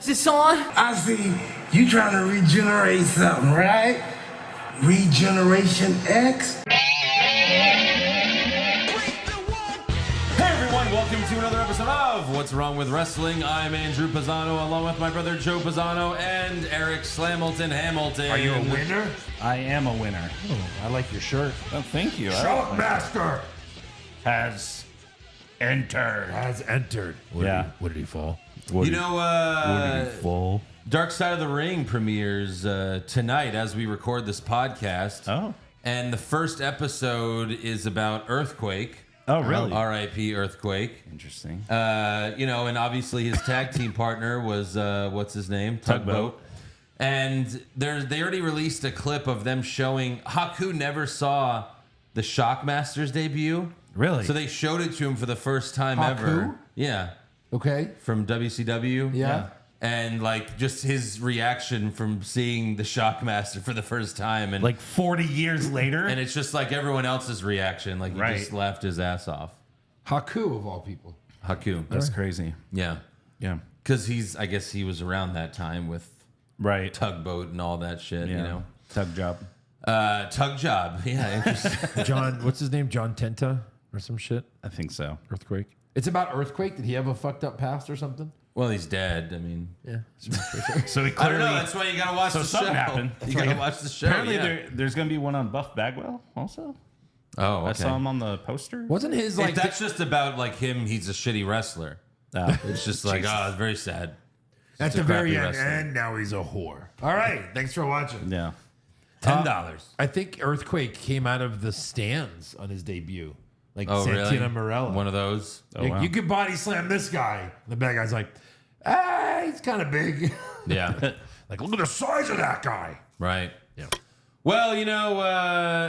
Is this on? I see you trying to regenerate something, right? Regeneration X? Welcome to another episode of What's Wrong with Wrestling. I'm Andrew Pisano, along with my brother Joe Pisano and Eric Slamilton Hamilton. Are you a winner? I am a winner. Oh, I like your shirt. Oh, thank you. Shockmaster Has entered. What did he fall? You know, Dark Side of the Ring premieres tonight as we record this podcast. Oh. And the first episode is about Earthquake. Oh, really? R.I.P. Earthquake. Interesting. And obviously his tag team partner was, what's his name? Tugboat. And they already released a clip of them showing Haku never saw the Shockmaster's debut. Really? So they showed it to him for the first time ever. Yeah. Okay. From WCW. Yeah. And like just his reaction from seeing the Shockmaster for the first time. And like 40 years later? And it's just like everyone else's reaction. Like he just laughed his ass off. Haku, of all people. Haku. That's crazy. Yeah. Yeah. Because I guess he was around that time with Tugboat and all that shit, you know? Tug job. Tug job. Yeah, interesting. John, what's his name? John Tenta or some shit? I think so. Earthquake. It's about Earthquake. Did he have a fucked up past or something? Well, he's dead. I mean, Yeah. So he I clearly. don't know. That's why you gotta watch the show. something happened. You gotta watch the show. Apparently, yeah. there's going to be one on Buff Bagwell also. Oh, okay. I saw him on the poster. Wasn't his If like that's just about like him. He's a shitty wrestler. Oh. It's just like, it's very sad. at a the very crappy end? wrestler. And now he's a whore. All right. Thanks for watching. Yeah. $10. I think Earthquake came out of the stands on his debut. Like Oh, Santina really? Morella. One of those. Oh, wow. You could body slam this guy. The bad guy's like, he's kind of big. Yeah. Like, look at the size of that guy. Right. Yeah. Well, you know,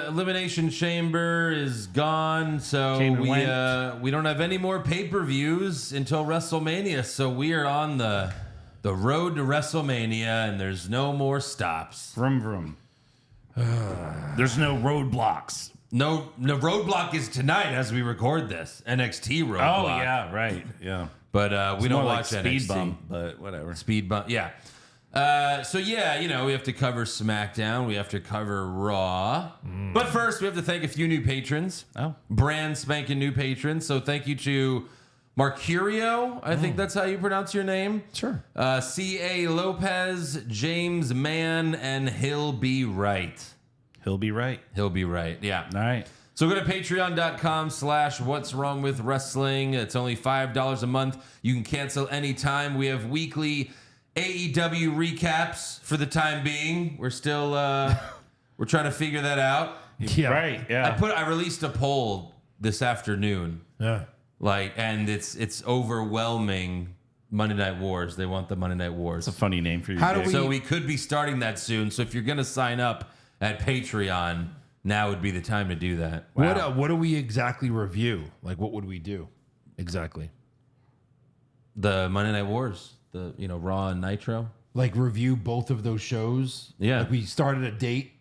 Elimination Chamber is gone, so Came and we don't have any more pay-per-views until WrestleMania. So we are on the road to WrestleMania, and there's no more stops. Vroom, vroom. There's no roadblocks. No roadblock is tonight as we record this. NXT roadblock. Oh, yeah, right. Yeah. But we don't More watch like NXT. Speed Bump, but whatever. Speed bump, yeah. So yeah, you know, we have to cover SmackDown. We have to cover Raw. But first, we have to thank a few new patrons. Oh. Brand spanking new patrons. So thank you to Marcurio. I think that's how you pronounce your name. Sure. C.A. Lopez, James Mann, and He'll Be Right. He'll be right. He'll be right. Yeah. All right. So go to patreon.com/what's wrong with wrestling. It's only $5 a month. You can cancel anytime. We have weekly AEW recaps for the time being. We're still we're trying to figure that out. Yeah. Right. Yeah. I released a poll this afternoon. Yeah. And it's overwhelming Monday Night Wars. They want the Monday Night Wars. It's a funny name for you. How do So we could be starting that soon. So if you're going to sign up at Patreon, now would be the time to do that. Wow. What do we exactly review? Like, what would we do exactly? The Monday Night Wars, the Raw and Nitro. Like, review both of those shows? Yeah. Like, we start at a date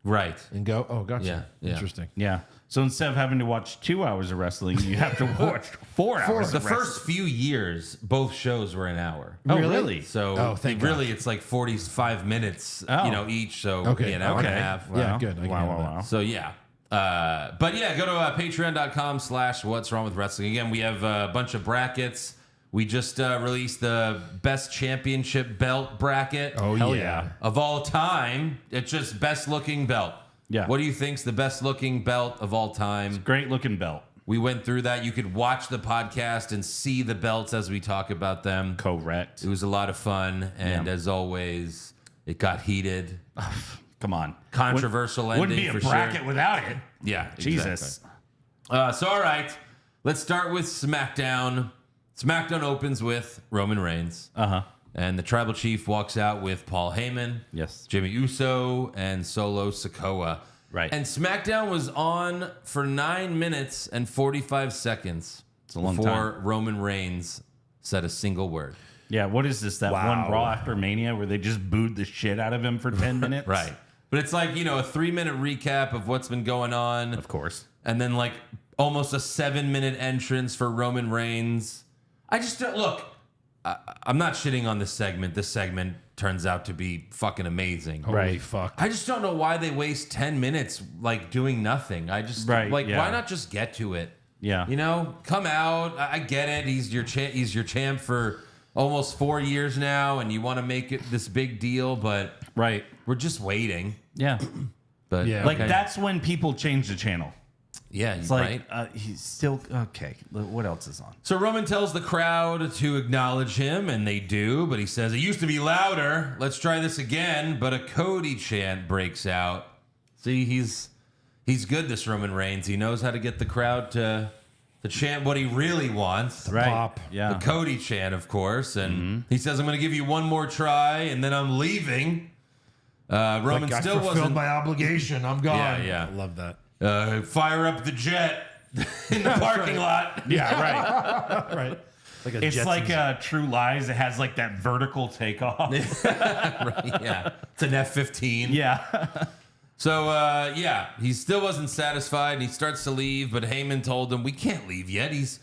Right. and go, oh, gotcha. Yeah. Interesting. Yeah. So instead of having to watch 2 hours of wrestling, you have to watch 4 hours The of wrestling. first few years, both shows were an hour. Oh, Really? really? So thank really, it's like 45 minutes, Oh. Each. So Okay. an hour and a Okay. half. Yeah, good. I can Wow, handle wow, that. wow. So yeah. But yeah, go to patreon.com/what's wrong with wrestling. Again, we have a bunch of brackets. We just released the best championship belt bracket Oh, Hell yeah. yeah. of all time. It's just best looking belt. Yeah. What do you think's the best looking belt of all time? Great looking belt. We went through that. You could watch the podcast and see the belts as we talk about them. Correct. It was a lot of fun, and as always, it got heated. Come on. Controversial Wouldn't ending be a for bracket sure. without it. Yeah, Jesus. exactly. So all right, let's start with SmackDown. SmackDown opens with Roman Reigns, Uh-huh. and the Tribal Chief walks out with Paul Heyman, Yes. Jimmy Uso, and Solo Sikoa. Right. And SmackDown was on for 9 minutes and 45 seconds a long before time. Roman Reigns said a single word. Yeah, what is this? That one Raw after Mania where they just booed the shit out of him for 10 minutes? Right. But it's like, a 3-minute recap of what's been going on. Of course. And then like almost a 7-minute entrance for Roman Reigns. I just don't look. I'm not shitting on this segment. This segment turns out to be fucking amazing. Holy fuck. I just don't know why they waste 10 minutes like doing nothing. I just why not just get to it? Yeah. You know, come out. I get it. He's your champ for almost 4 years now, and you want to make it this big deal, but we're just waiting. Yeah. But Yeah. Like, that's when people change the channel. yeah, It's like, he's still, okay, what else is on? So Roman tells the crowd to acknowledge him, and they do, but he says, it used to be louder. Let's try this again. But a Cody chant breaks out. See, he's good, this Roman Reigns. He knows how to get the crowd to chant what he really wants. Pop. Yeah. The Cody chant, of course. And he says, I'm going to give you one more try, and then I'm leaving. Roman Like, I still fulfilled wasn't. my obligation. I'm gone. Yeah. I love that. Fire up the jet in the parking lot. Yeah, right. Right. Like a It's Jetsons. like True Lies. It has like that vertical takeoff. Right, yeah. It's an F-15. Yeah. So, he still wasn't satisfied, and he starts to leave, but Heyman told him, we can't leave yet. He's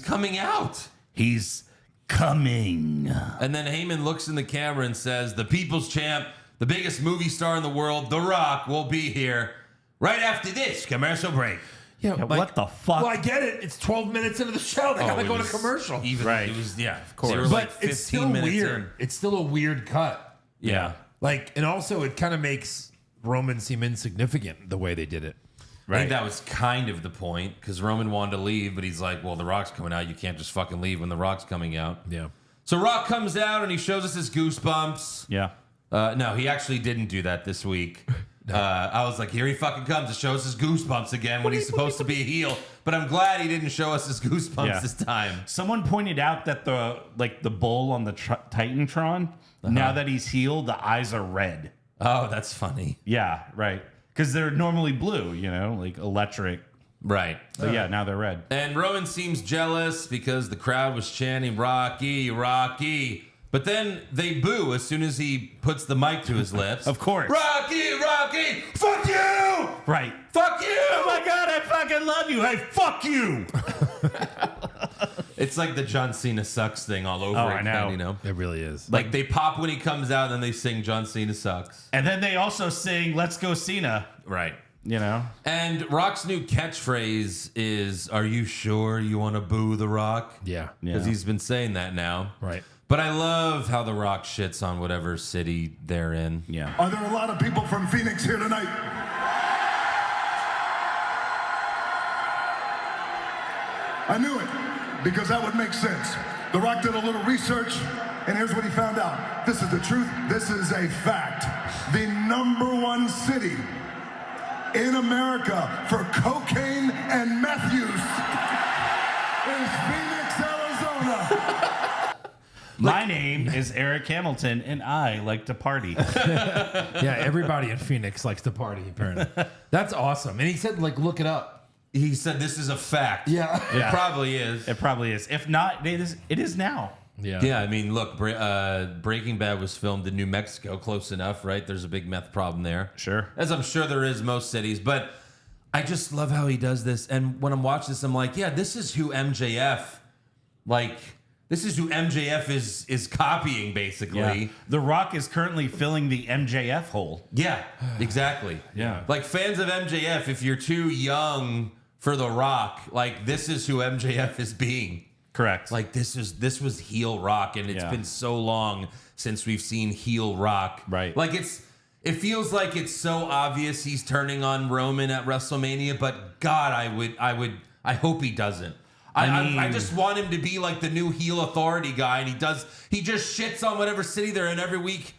coming out. He's coming. And then Heyman looks in the camera and says, the people's champ, the biggest movie star in the world, The Rock, will be here right after this commercial break. Yeah, Yeah, what the fuck? Well, I get it. It's 12 minutes into the show. They gotta it go to was commercial. Even, Right. It was, yeah, of course. They were But like 15 it's still minutes weird. in. It's still a weird cut. Yeah. Like, and also it kind of makes Roman seem insignificant the way they did it. I think that was kind of the point, because Roman wanted to leave, but he's like, well, The Rock's coming out. You can't just fucking leave when The Rock's coming out. Yeah. So Rock comes out, and he shows us his goosebumps. Yeah. No, he actually didn't do that this week. I was like, here he fucking comes to show us his goosebumps again when he's supposed to be a heel. But I'm glad he didn't show us his goosebumps this time. Someone pointed out that the bull on the Titantron, now that he's healed, the eyes are red. Oh, that's funny. Yeah, right. Because they're normally blue, like electric. Right. But yeah, now they're red. And Roman seems jealous because the crowd was chanting, Rocky, Rocky. But then they boo as soon as he puts the mic to his lips. Of course. Rocky, Rocky, fuck you! Right. Fuck you! Oh my God, I fucking love you. Hey, fuck you. It's like the John Cena sucks thing all over I again, know. you know? It really is. Like they pop when he comes out, and then they sing John Cena sucks. And then they also sing Let's Go Cena, Right. And Rock's new catchphrase is, are you sure you want to boo The Rock? Yeah. Because he's been saying that now. Right. But I love how The Rock shits on whatever city they're in. Yeah. Are there a lot of people from Phoenix here tonight? I knew it, because that would make sense. The Rock did a little research, and here's what he found out. This is the truth. This is a fact. The #1 city in America for cocaine and meth use is Phoenix, Arizona. My name is Eric Hamilton, and I like to party. Yeah, everybody in Phoenix likes to party, apparently. That's awesome. And he said, like, look it up. He said this is a fact. Yeah. It probably is. It probably is. If not, it is now. Yeah. Yeah, I mean, look, Breaking Bad was filmed in New Mexico, close enough, right? There's a big meth problem there. Sure. As I'm sure there is most cities, but I just love how he does this. And when I'm watching this, I'm like, yeah, this is who MJF is copying, basically. Yeah. The Rock is currently filling the MJF hole. Yeah, exactly. Yeah. Like fans of MJF, if you're too young for The Rock, like this is who MJF is being. Correct. Like this was heel Rock, and it's been so long since we've seen heel Rock. Right. Like it feels like it's so obvious he's turning on Roman at WrestleMania, but God, I hope he doesn't. I just want him to be like the new heel authority guy, and he just shits on whatever city they're in every week.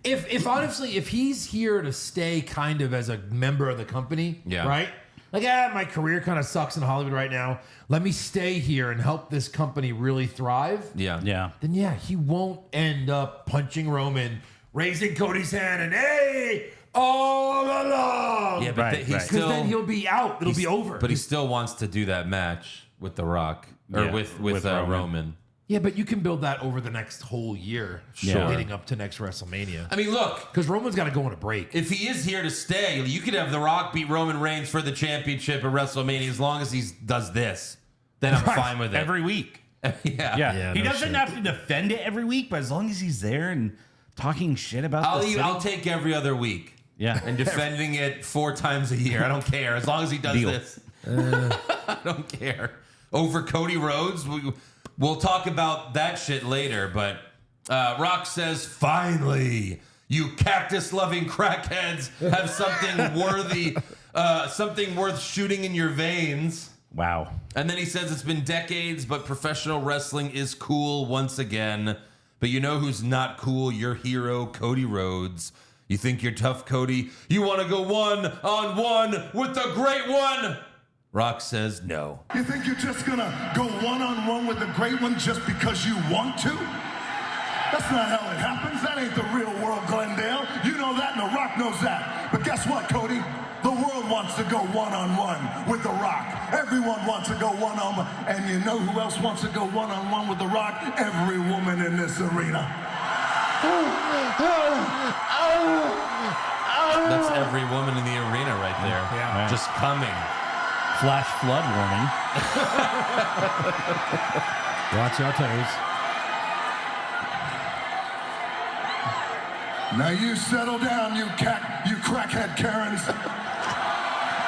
If honestly, if he's here to stay kind of as a member of the company, right? Like, my career kind of sucks in Hollywood right now. Let me stay here and help this company really thrive. Yeah. Yeah. Then he won't end up punching Roman, raising Cody's hand, and hey, all along. Yeah, but Right, he right. Because still then he'll be out. It'll be over. But he still wants to do that match with The Rock or Yeah, with Roman. Roman. Yeah, but you can build that over the next whole year, Sure. leading up to next WrestleMania. I mean, look, Because Roman's got to go on a break. if he is here to stay, you could have The Rock beat Roman Reigns for the championship at WrestleMania as long as he does this. Then I'm fine with it. Every week. Yeah. He no doesn't shit. have to defend it every week, but as long as he's there and talking shit about the city. I'll take every other week. Yeah. And defending it 4 times a year. I don't care. As long as he does Deal. this. I don't care. Over Cody Rhodes, we'll talk about that shit later. But Rock says, finally, you cactus-loving crackheads have something worth shooting in your veins. Wow. And then he says it's been decades, but professional wrestling is cool once again. But you know who's not cool? Your hero, Cody Rhodes. You think you're tough, Cody? You want to go one-on-one with the great one? Rock says no. You think you're just gonna go one-on-one with the great one just because you want to? That's not how it happens. That ain't the real world, Glendale. You know that, and The Rock knows that. But guess what, Cody? The world wants to go one-on-one with The Rock. Everyone wants to go one-on-one. And you know who else wants to go one-on-one with The Rock? Every woman in this arena. That's every woman in the arena right there. Yeah. Just coming. Flash flood warning. Watch your toes. Now you settle down, you crackhead Karens,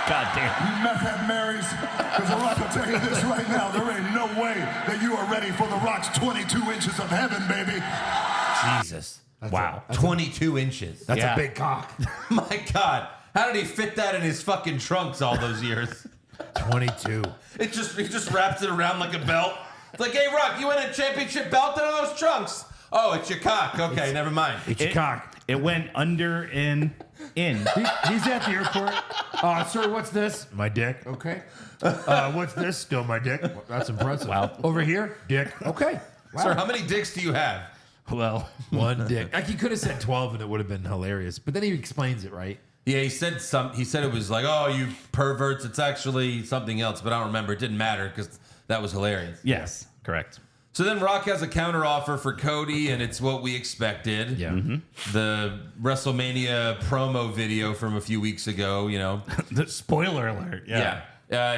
God damn. you meth head Marys, because The Rock will tell you this right now, there ain't no way that you are ready for The Rock's 22 inches of heaven, baby. Jesus. Wow. 22 inches. That's Yeah. a big cock. My God. How did he fit that in his fucking trunks all those years? 22. He just wraps it around like a belt. It's like, hey, Rock, you win a championship belt in those trunks. Oh, it's your cock. Okay, never mind. It's your cock. It went under and in. He's at the airport. Sir, what's this? My dick. Okay. What's this? Still my dick. Well, that's impressive. Wow. Over here, dick. Okay. Wow. Sir, how many dicks do you have? Well, One dick. Like he could have said 12 and it would have been hilarious. But then he explains it, right? Yeah, he said it was like, oh, you perverts. It's actually something else, but I don't remember. It didn't matter because that was hilarious. yes, correct. So then Rock has a counter offer for Cody, and it's what we expected. Yeah. Mm-hmm. The WrestleMania promo video from a few weeks ago, you know. The spoiler alert. Yeah.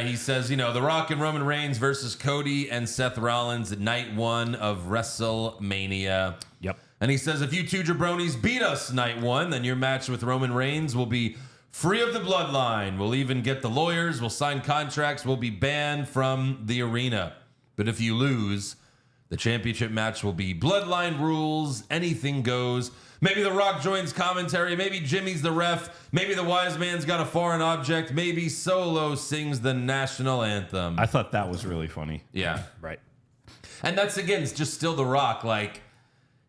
He says, you know, The Rock and Roman Reigns versus Cody and Seth Rollins at night 1 of WrestleMania. Yep. And he says, if you two jabronis beat us night 1, then your match with Roman Reigns will be free of the bloodline. We'll even get the lawyers. We'll sign contracts. We'll be banned from the arena. But if you lose, the championship match will be bloodline rules. Anything goes. Maybe The Rock joins commentary. Maybe Jimmy's the ref. Maybe the wise man's got a foreign object. Maybe Solo sings the national anthem. I thought that was really funny. Yeah. Right. And that's, again, it's just still The Rock. Like,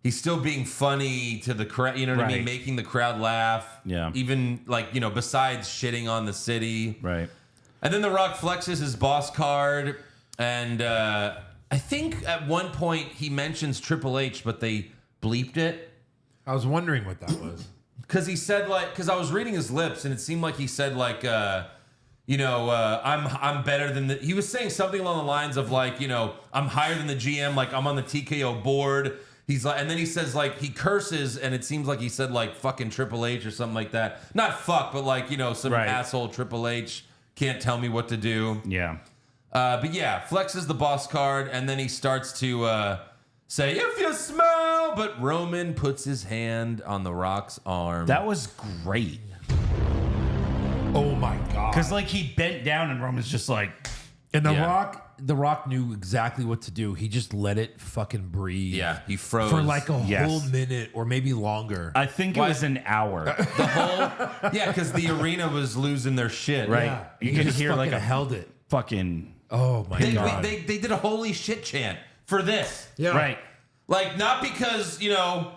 he's still being funny to the crowd. You know what I mean? Right. Making the crowd laugh. Yeah. Even, like, you know, besides shitting on the city. Right. And then The Rock flexes his boss card. And I think at one point he mentions Triple H, but they bleeped it. I was wondering what that was. Because he said, like, because I was reading his lips and it seemed like he said, like, you know, I'm better than the. He was saying something along the lines of, like, you know, I'm higher than the GM, like, I'm on the TKO board. He's like, and then he says, like, he curses, and it seems like he said, like, fucking Triple H or something like that. Not fuck, but, like, you know, some Right. asshole Triple H can't tell me what to do. Yeah. But yeah, flexes the boss card, and then he starts to say, if you smell, but Roman puts his hand on The Rock's arm. That was great. Oh my God. Because, like, he bent down and Roman's just like, And Yeah. The Rock knew exactly what to do. He just let it fucking breathe. Yeah, he froze. For like a Yes. whole minute or maybe longer. I think it was an hour. The whole, yeah, because the arena was losing their shit. Right. Yeah. You He could just hear, like, fucking a held it. fucking. Oh my They, God. they did a holy shit chant for this. Yeah. Right. Like, not because, you know,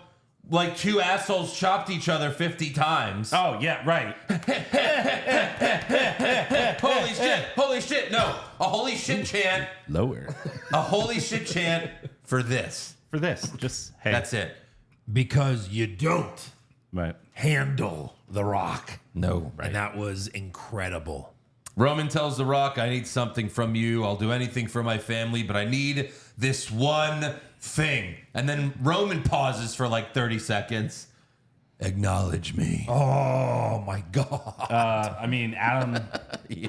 like two assholes chopped each other 50 times. Oh, yeah, right. Holy shit. No, a holy shit chant. Lower. A holy shit chant for this. For this. Just, hey. That's it. Because you don't Right. handle The Rock. No. And that was incredible. Roman tells The Rock, I need something from you. I'll do anything for my family, but I need this one thing. And then Roman pauses for like 30 seconds. Acknowledge me. Oh my God. I mean, Adam.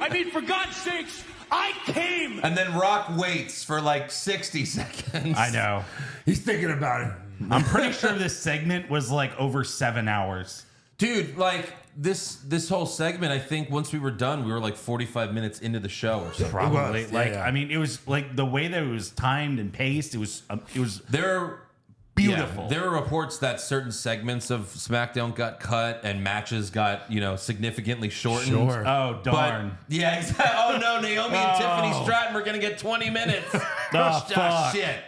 I mean, for God's sakes, I came. And then Rock waits for like 60 seconds. I know. He's thinking about it. I'm pretty sure this segment was like over 7 hours. Dude, like this whole segment, I think once we were done, we were like 45 minutes into the show or something. Probably. was, Like, yeah. I mean, it was like the way that it was timed and paced. It was There beautiful. Yeah, there are reports that certain segments of SmackDown got cut and matches got, significantly shortened. Sure. Oh, darn. But, yeah, exactly. Oh no, Naomi and Tiffany Stratton were gonna get 20 minutes. fuck. Shit.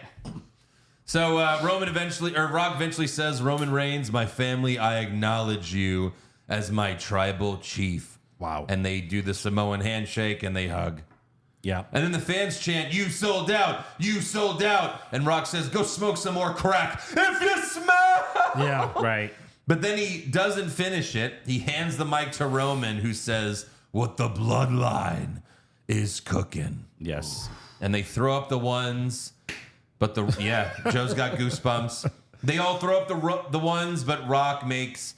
So Rock eventually says, Roman Reigns, my family, I acknowledge you as my tribal chief. Wow. And they do the Samoan handshake and they hug. Yeah. And then the fans chant, you sold out, you sold out. And Rock says, go smoke some more crack if you smell. Yeah. Right. But then he doesn't finish it. He hands the mic to Roman, who says, what the bloodline is cooking. Yes. And they throw up the ones, but Joe's got goosebumps. They all throw up the ones, but Rock makes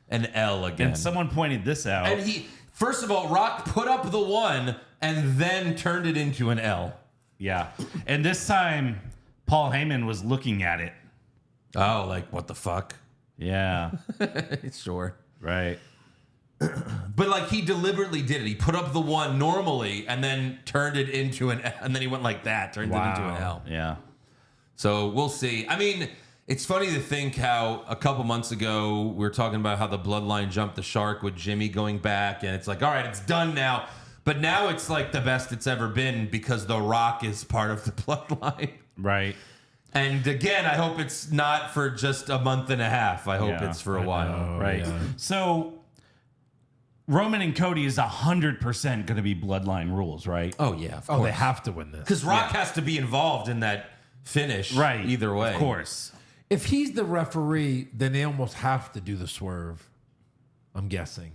an L again. And someone pointed this out. And first of all, Rock put up the one and then turned it into an L. Yeah. And this time, Paul Heyman was looking at it. Oh, like, what the fuck? Yeah. Sure. Right. But like he deliberately did it. He put up the one normally and then turned it into an L. And then he went like that, turned it into an L. Yeah. So we'll see. I mean, it's funny to think how a couple months ago we were talking about how the bloodline jumped the shark with Jimmy going back. And it's like, all right, it's done now. But now it's like the best it's ever been because The Rock is part of the bloodline. Right. And again, I hope it's not for just a month and a half. I hope it's for a while. Right. yeah. So Roman and Cody is 100% going to be bloodline rules, right? Oh, yeah. Of Oh, they have to win this. Because Rock has to be involved in that finish. Right. Either way. Of course. If he's the referee, then they almost have to do the swerve. I'm guessing.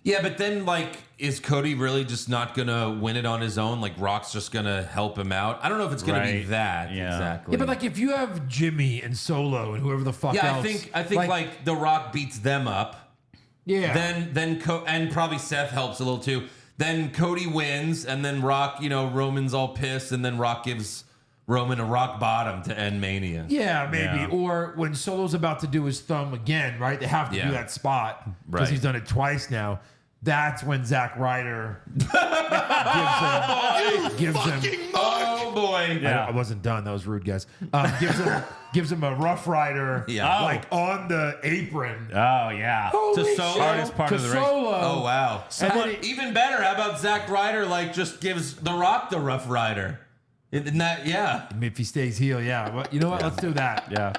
Yeah, but then, like, is Cody really just not going to win it on his own? Like, Rock's just going to help him out? I don't know if it's going to be Right. that. Yeah. Exactly. Yeah, but like if you have Jimmy and Solo and whoever the fuck Yeah, else. I think like The Rock beats them up. yeah. And probably Seth helps a little too. Then Cody wins, and then Rock, Roman's all pissed, and then Rock gives Roman a rock bottom to end Mania. Yeah, maybe. Yeah. Or when Solo's about to do his thumb again, right? They have to Yeah. do that spot because Right. he's done it twice now. That's when Zack Ryder gives him. Oh boy! Yeah. I wasn't done. That was rude, guys. Gives him a Rough Rider, Yeah. like on the apron. Oh, yeah. To Solo? Hardest part to of the race. Solo. Oh wow! And then Even better. How about Zack Ryder? Like, just gives The Rock the Rough Rider. Isn't that if he stays heel, yeah. Well, you know what? Let's do that. Yeah.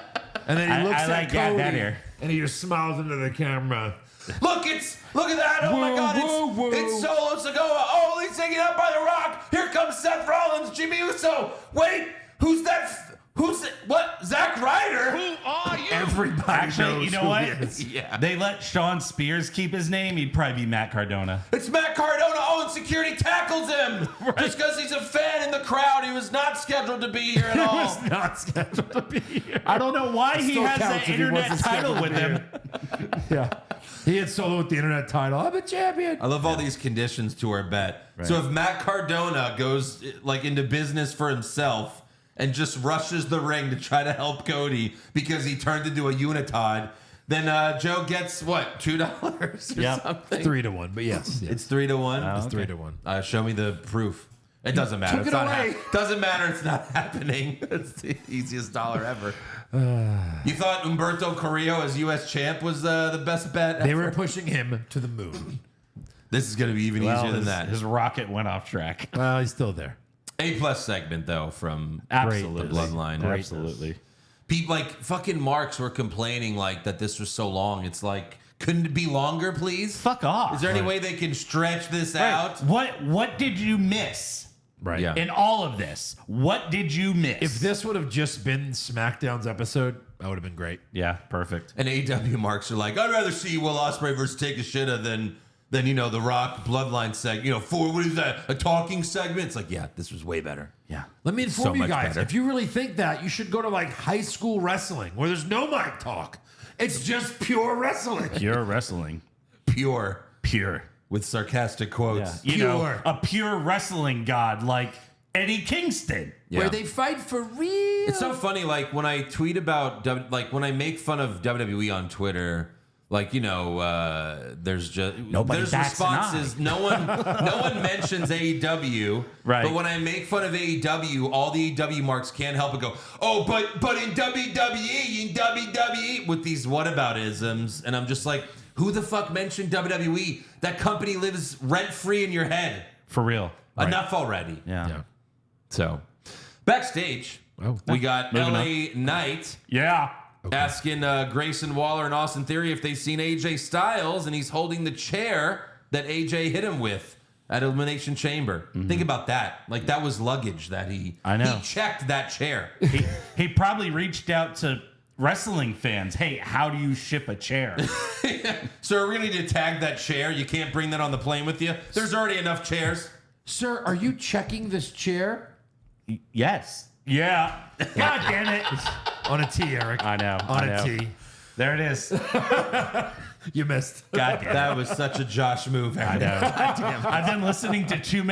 And then he looks I at like Cody, that here. and he just smiles into the camera. Look at that! Oh my Whoa, God! whoa, It's whoa. Solo Sikoa. Oh, he's taken out by The Rock. Here comes Seth Rollins, Jimmy Uso. Wait, who's that? What? Zack Ryder? Who are you? Everybody Actually, knows you know who what? he is. Yeah. They let Sean Spears keep his name. He'd probably be Matt Cardona. It's Matt Cardona. Oh, and security tackles him just because he's a fan in the crowd. He was not scheduled to be here at all. was not scheduled to be here. I don't know why he Still has counts the if he internet wasn't title scheduled with to be him. Yeah. He had Solo with the internet title. I'm a champion. I love all these conditions to our bet. So if Matt Cardona goes like into business for himself and just rushes the ring to try to help Cody because he turned into a unitard, then Joe gets what, $2 or Yep. something? 3-1, but yes. It's 3-1. It's 3-1. Show me the proof. It doesn't matter. Took It's it not away. doesn't matter. It's not happening. It's the easiest dollar ever. You thought Humberto Carrillo as U.S. champ was the best bet They ever? were pushing him to the moon. This is going to be even easier than that. His rocket went off track. Well, he's still there. A+ segment though from Absolutely. the bloodline. Absolutely. People like fucking marks were complaining like that this was so long. It's like, couldn't it be longer, please? Fuck off. Is there any way they can stretch this out? What did you miss Right. Yeah. in all of this? What did you miss? If this would have just been SmackDown's episode, that would have been great. Yeah, perfect. And AEW marks are like, I'd rather see Will Ospreay versus Takeshita than the Rock bloodline segment. What is that? A talking segment? It's like, yeah, this was way better. Yeah. Let me inform So you much guys. better. If you really think that, you should go to like high school wrestling where there's no mic talk. It's just pure wrestling. Pure wrestling. Pure. Pure. with sarcastic quotes. You know, Pure. a pure wrestling god like Eddie Kingston. Yeah. Where they fight for real. It's so funny, like when I tweet about, like when I make fun of WWE on Twitter, like there's just Nobody there's bats an responses. No one mentions AEW, Right. But when I make fun of AEW, all the AEW marks can't help but go, oh, but in WWE with these whataboutisms, and I'm just like, who the fuck mentioned WWE? That company lives rent free in your head. For real. Right. Enough already. Yeah. So, backstage, we got LA Knight Yeah. asking Grayson Waller and Austin Theory if they've seen AJ Styles, and he's holding the chair that AJ hit him with at Elimination Chamber. Think about that. Like, that was luggage that he checked that chair. He probably reached out to wrestling fans. Hey, how do you ship a chair? So are we going to need to tag that chair? You can't bring that on the plane with you? There's already enough chairs. Sir, are you checking this chair? Yes. Yeah. God damn it. On a T, Eric. I know. On I a know. T. There it is. You missed. God damn it. That was such a Josh move. I know. I've been listening to too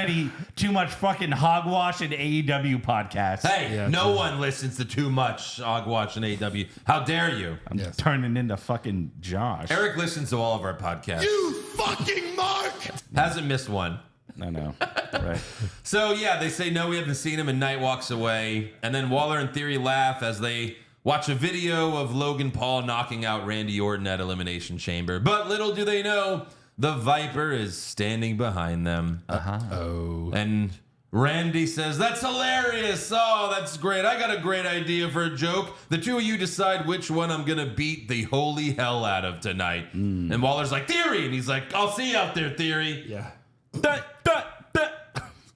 much fucking hogwash and AEW podcasts. Hey, Yeah, no true. one listens to too much Hogwatch and AEW. How dare you? I'm turning into fucking Josh. Eric listens to all of our podcasts. You fucking mark! Hasn't missed one. I know. Right. So, yeah, they say, no, we haven't seen him, and Knight walks away. And then Waller and Theory laugh as they watch a video of Logan Paul knocking out Randy Orton at Elimination Chamber. But little do they know, the Viper is standing behind them. Oh. And Randy says, that's hilarious. Oh, that's great. I got a great idea for a joke. The two of you decide which one I'm going to beat the holy hell out of tonight. And Waller's like, Theory. And he's like, I'll see you out there, Theory. Yeah.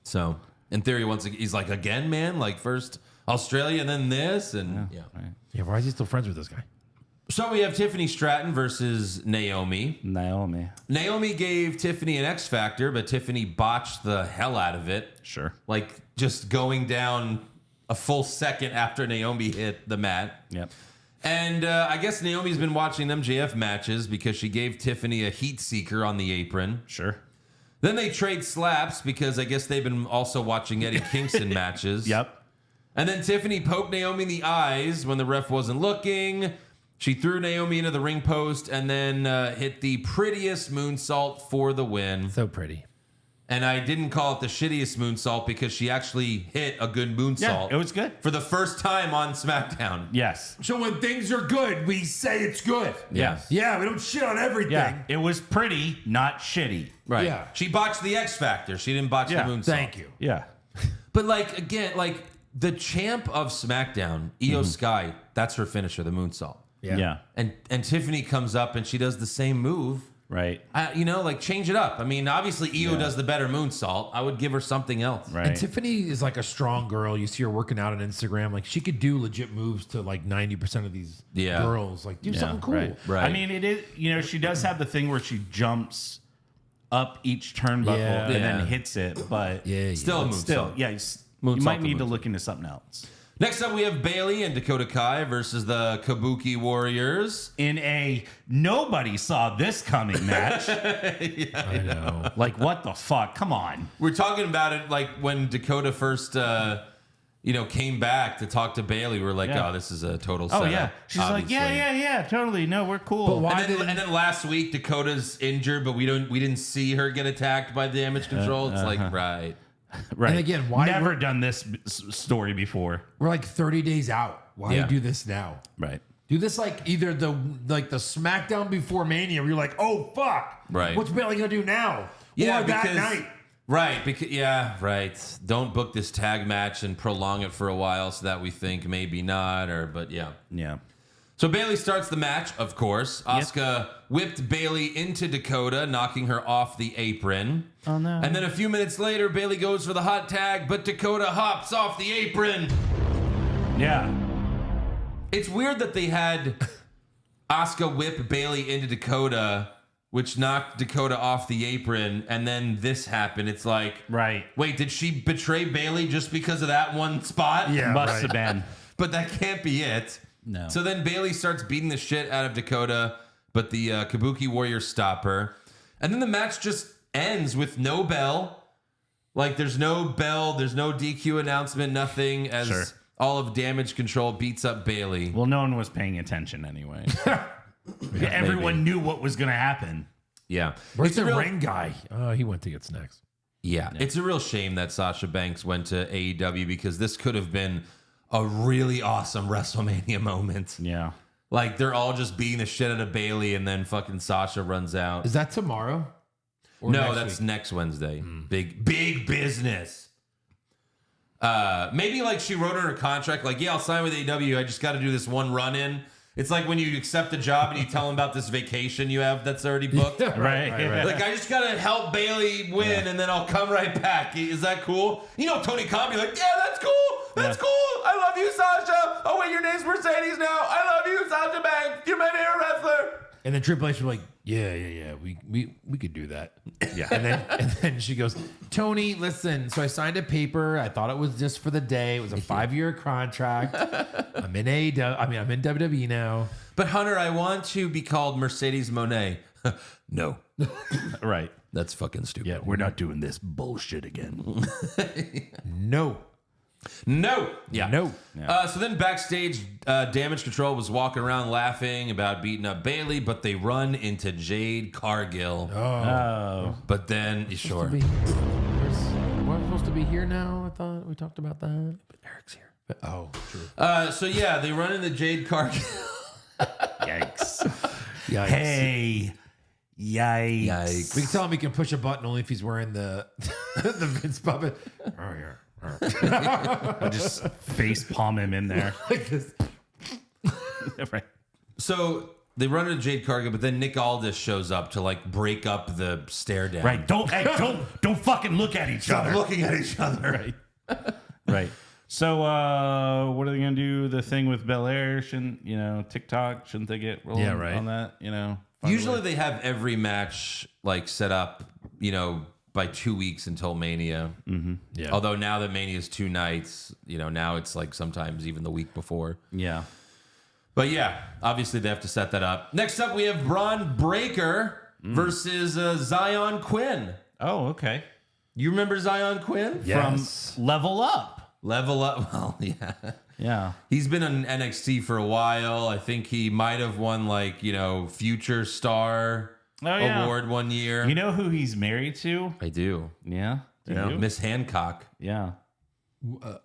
So, in theory, he's like, again, man, like first Australia and then this. And Yeah, why is he still friends with this guy? So we have Tiffany Stratton versus Naomi. Naomi gave Tiffany an X Factor, but Tiffany botched the hell out of it. Sure. Like just going down a full second after Naomi hit the mat. Yep. And I guess Naomi's been watching them JF matches because she gave Tiffany a heat seeker on the apron. Sure. Then they trade slaps because I guess they've been also watching Eddie Kingston matches. Yep. And then Tiffany poked Naomi in the eyes when the ref wasn't looking. She threw Naomi into the ring post and then hit the prettiest moonsault for the win. So pretty. And I didn't call it the shittiest moonsault because she actually hit a good moonsault. Yeah, it was good. For the first time on SmackDown. Yes. So when things are good, we say it's good. Yeah. Yeah, we don't shit on everything. Yeah. It was pretty, not shitty. Right. Yeah. She botched the X Factor. She didn't botch Yeah. the moonsault. Thank you. Yeah. But like, again, like the champ of SmackDown, Io Sky, that's her finisher, the moonsault. Yeah. And Tiffany comes up and she does the same move. Right. Like change it up. I mean, obviously Io does the better moonsault. I would give her something else. Right. And Tiffany is like a strong girl. You see her working out on Instagram. Like she could do legit moves to like 90% of these girls. Like do something cool. Right. Right. I mean, it is, she does have the thing where she jumps up each turnbuckle and Yeah. then hits it, but Still a moonsault. still, yeah, you Moonsault might to need to moonsault. look into something else. Next up, we have Bailey and Dakota Kai versus the Kabuki Warriors. In a nobody saw this coming match. I know. Like, what the fuck? Come on. We're talking about it like when Dakota first, came back to talk to Bailey. We were like, Yeah. oh, this is a total Oh, setup. yeah. She's obviously. like, yeah, totally. No, we're cool. But why And then last week Dakota's injured, but we didn't see her get attacked by damage control. It's like right. Right. And again, why Never done this story before. we're like 30 days out. Why Yeah. do this now? Right. Do this like either the SmackDown before Mania where you're like, oh fuck. Right. What's Bailey gonna do now? Yeah, or that because- night. Right, because right. Don't book this tag match and prolong it for a while so that we think maybe not, but yeah. Yeah. So Bailey starts the match, of course. Asuka whipped Bailey into Dakota, knocking her off the apron. Oh, no. And then a few minutes later, Bailey goes for the hot tag, but Dakota hops off the apron. Yeah. It's weird that they had Asuka whip Bailey into Dakota, which knocked Dakota off the apron, and then this happened. It's like, Right. wait, did she betray Bailey just because of that one spot? Yeah. Must right. have been. But that can't be it. No. So then Bailey starts beating the shit out of Dakota, but the Kabuki Warriors stop her. And then the match just ends with no bell. Like, there's no bell, there's no DQ announcement, nothing, as Sure. all of Damage Control beats up Bailey. Well, no one was paying attention anyway. Everyone knew what was going to happen. Yeah. Where's It's a the real- ring guy? Oh, he went to get snacks. Yeah, it's a real shame that Sasha Banks went to AEW because this could have been a really awesome WrestleMania moment. Yeah. Like, they're all just beating the shit out of Bailey, and then fucking Sasha runs out. Is that tomorrow? Or No, next that's week? next Wednesday. Big business. Maybe like she wrote in her contract, like, yeah, I'll sign with AEW. I just got to do this one run in. It's like when you accept a job and you tell them about this vacation you have that's already booked. Right. Like, I just got to help Bailey win and then I'll come right back. Is that cool? You know, Tony Khan be like, yeah, that's cool. That's cool. I love you, Sasha. Oh, wait, your name's Mercedes now. I love you, Sasha Banks. You're my favorite wrestler. And then Triple H was like, yeah, we could do that. Yeah. And then she goes, Tony, listen, so I signed a paper. I thought it was just for the day. It was a 5-year contract. I'm in I'm in WWE now. But Hunter, I want to be called Mercedes Monet. No, Right. that's fucking stupid. Yeah, we're not doing this bullshit again. No. No. Yeah. No. So then backstage, Damage Control was walking around laughing about beating up Bailey, but they run into Jade Cargill. Oh. But then, sure. We're supposed to be here now. I thought we talked about that. But Eric's here. Oh, true. So yeah, they run into Jade Cargill. Yikes. Yikes. Hey. Yikes. Yikes. We can tell him he can push a button only if he's wearing the the Vince puppet. Oh, yeah. I just face palm him in there. Like this. Right. So they run into Jade Cargill, but then Nick Aldis shows up to like break up the stare down. Right. Don't fucking look at each Stop other. looking at each other. Right. Right. So what are they gonna do? The thing with Belair, shouldn't TikTok? Shouldn't they get rolling on that? Usually they have every match like set up, by 2 weeks until Mania. Mm-hmm. Yeah. Although now that Mania is 2 nights, now it's like sometimes even the week before. Yeah. But yeah, obviously they have to set that up. Next up, we have Braun Breaker versus Zion Quinn. Oh, okay. You remember Zion Quinn? Yes. From Level Up. Level Up. Well, yeah. Yeah. He's been on NXT for a while. I think he might have won Future Star award one year. You know who he's married to? I do. Yeah. Do you? Miss Hancock. Yeah.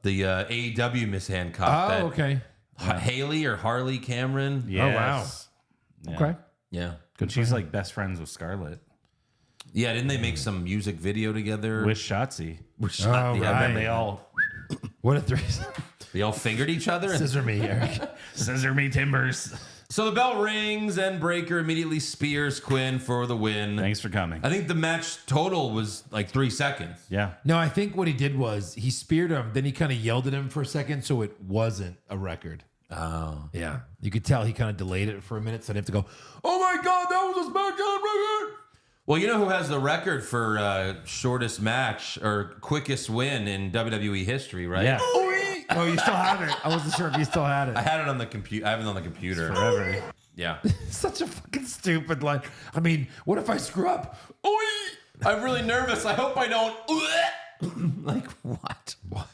The AEW Miss Hancock. Oh, okay. Haley or Harley Cameron. Yes. Yeah. Okay. Yeah. But she's like best friends with Scarlett. Yeah, didn't they make some music video together? With Shotzi. With Oh, yeah, And right. then they all What a threesome. they all fingered each other. Scissor me, Eric. scissor me timbers. So the bell rings and Breaker immediately spears Quinn for the win. Thanks for coming. I think the match total was like 3 seconds. Yeah. No, I think what he did was he speared him, then he kind of yelled at him for a second, so it wasn't a record. Oh. Yeah. You could tell he kind of delayed it for a minute, so I'd have to go, oh my God, that was a SmackDown record. Well, you know who has the record for shortest match or quickest win in WWE history, right? Yeah. Oh, you still have it. I wasn't sure if you still had it. I had it on the computer. I have it on the computer. Forever. Yeah. Such a fucking stupid line. I mean, what if I screw up? I'm really nervous. I hope I don't. Like, what? What?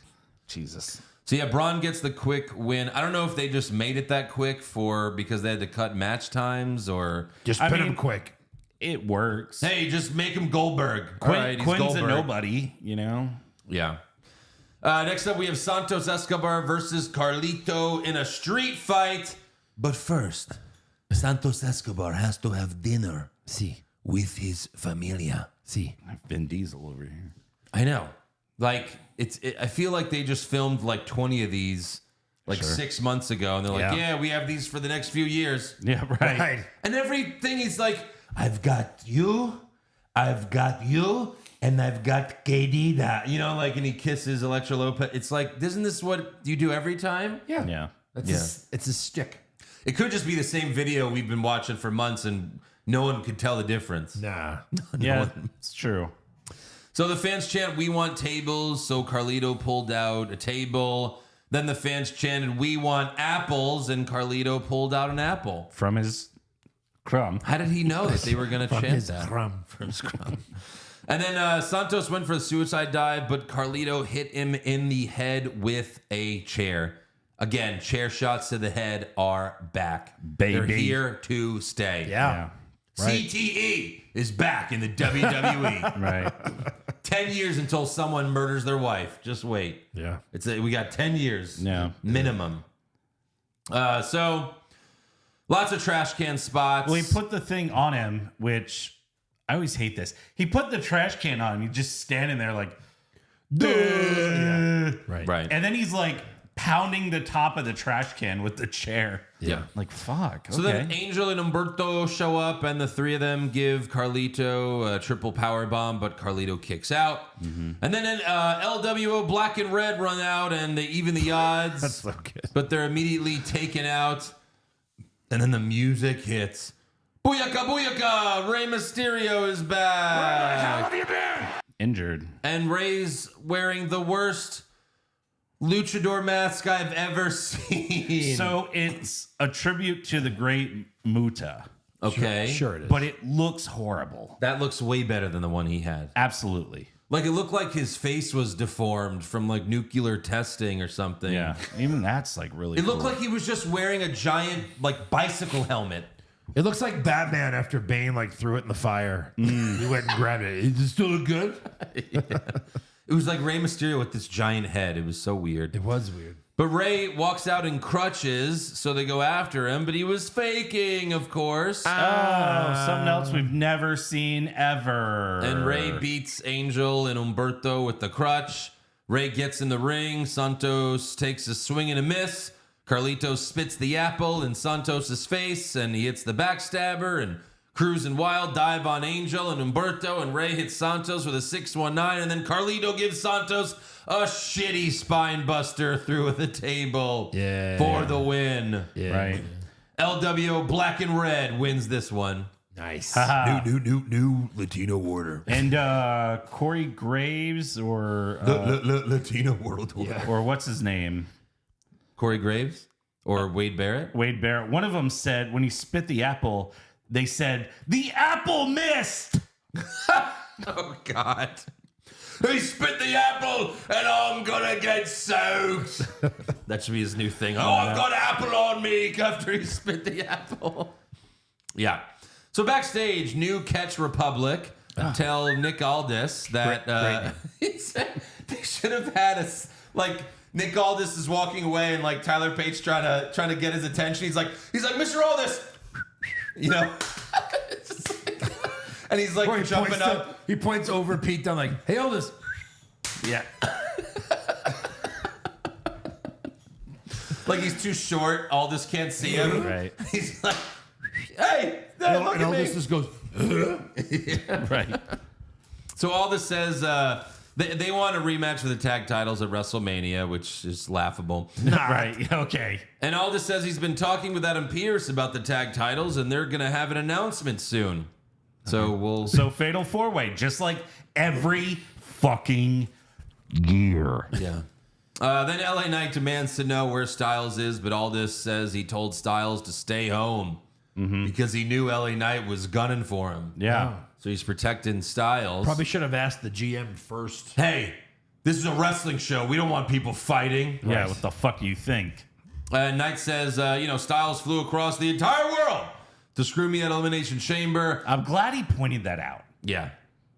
Jesus. So yeah, Braun gets the quick win. I don't know if they just made it that quick because they had to cut match times or Just pin him quick. It works. hey, just make him Goldberg. All right, he's Quinn's Goldberg. a nobody, Yeah. Next up, we have Santos Escobar versus Carlito in a street fight. But first, Santos Escobar has to have dinner See. with his familia. See. Vin Diesel over here. I know. Like, I feel like they just filmed like 20 of these 6 months ago. And they're like, yeah, we have these for the next few years. Yeah, right. And everything is like, I've got you, and I've got Querida. And he kisses Electra Lopez. It's like, isn't this what you do every time? Yeah. Yeah. It's a stick. It could just be the same video we've been watching for months and no one could tell the difference. Nah. Yeah, it's true. So the fans chant, we want tables. So Carlito pulled out a table. Then the fans chanted, we want apples. And Carlito pulled out an apple. From his crumb. How did he know that they were going to chant his that? crumb. From his crumb. And then Santos went for the suicide dive, but Carlito hit him in the head with a chair. Again, chair shots to the head are back. Baby. They're here to stay. Yeah. Right. CTE is back in the WWE. Right. 10 years until someone murders their wife. Just wait. Yeah. We got 10 years. Yeah. Minimum. So lots of trash can spots. Well, he put the thing on him, which I always hate this. He put the trash can on him. He's just standing there like, duh. Yeah. Right. And then he's like pounding the top of the trash can with the chair. Yeah. Like, fuck. So then Angel and Humberto show up, and the three of them give Carlito a triple power bomb, but Carlito kicks out. And then LWO Black and Red run out, and they even the odds. That's so good. But they're immediately taken out. And then the music hits. Booyaka, booyaka! Rey Mysterio is back. Where the hell have you been? Injured. And Rey's wearing the worst luchador mask I've ever seen. So it's a tribute to the great Muta. Okay. Sure it is. But it looks horrible. That looks way better than the one he had. Absolutely. Like, it looked like his face was deformed from, like, nuclear testing or something. Yeah. Even that's like really It looked cool. like he was just wearing a giant, like, bicycle helmet. It looks like Batman after Bane like threw it in the fire. He went and grabbed it. Does it still look good? It was like Rey Mysterio with this giant head. It was so weird. It was weird. But Rey walks out in crutches, so they go after him, but he was faking, of course. something else we've never seen ever. And Rey beats Angel and Humberto with the crutch. Rey gets in the ring. Santos takes a swing and a miss. Carlito spits the apple in Santos' face, and he hits the backstabber. And Cruz and Wild dive on Angel and Humberto, and Rey hits Santos with a 619. And then Carlito gives Santos a shitty spine buster through the table for the win. Yeah. Right. LWO Black and Red wins this one. Nice. New Latino order. And Corey Graves or Latino world order. or what's his name? Corey Graves or Wade Barrett? Wade Barrett. One of them said when he spit the apple, they said, "The apple missed." Oh, God. He spit the apple and I'm gonna get soaked. That should be his new thing. Oh, I've got apple on me after he spit the apple. Yeah. So backstage, New Catch Republic tell Nick Aldis that he said they should have had us like Nick Aldis is walking away and like Tyler Pate's trying to get his attention. He's like, Mr. Aldis, you know. It's just like, and he's like jumping up. He points over Pete down like, hey, Aldis. Yeah. Like he's too short. Aldis can't see him. Right. He's like, hey, look And at Aldis me. just goes, Right. So Aldis says they want a rematch for the tag titles at WrestleMania, which is laughable. Right. Okay. And Aldis says he's been talking with Adam Pearce about the tag titles, and they're going to have an announcement soon. So we'll... So fatal four-way, just like every fucking year. Yeah. Then LA Knight demands to know where Styles is, but Aldis says he told Styles to stay home because he knew LA Knight was gunning for him. Yeah. So he's protecting Styles. probably should have asked the GM first. Hey, this is a wrestling show. We don't want people fighting. Yeah. What the fuck do you think? Knight says, Styles flew across the entire world to screw me at Elimination Chamber. I'm glad he pointed that out. Yeah.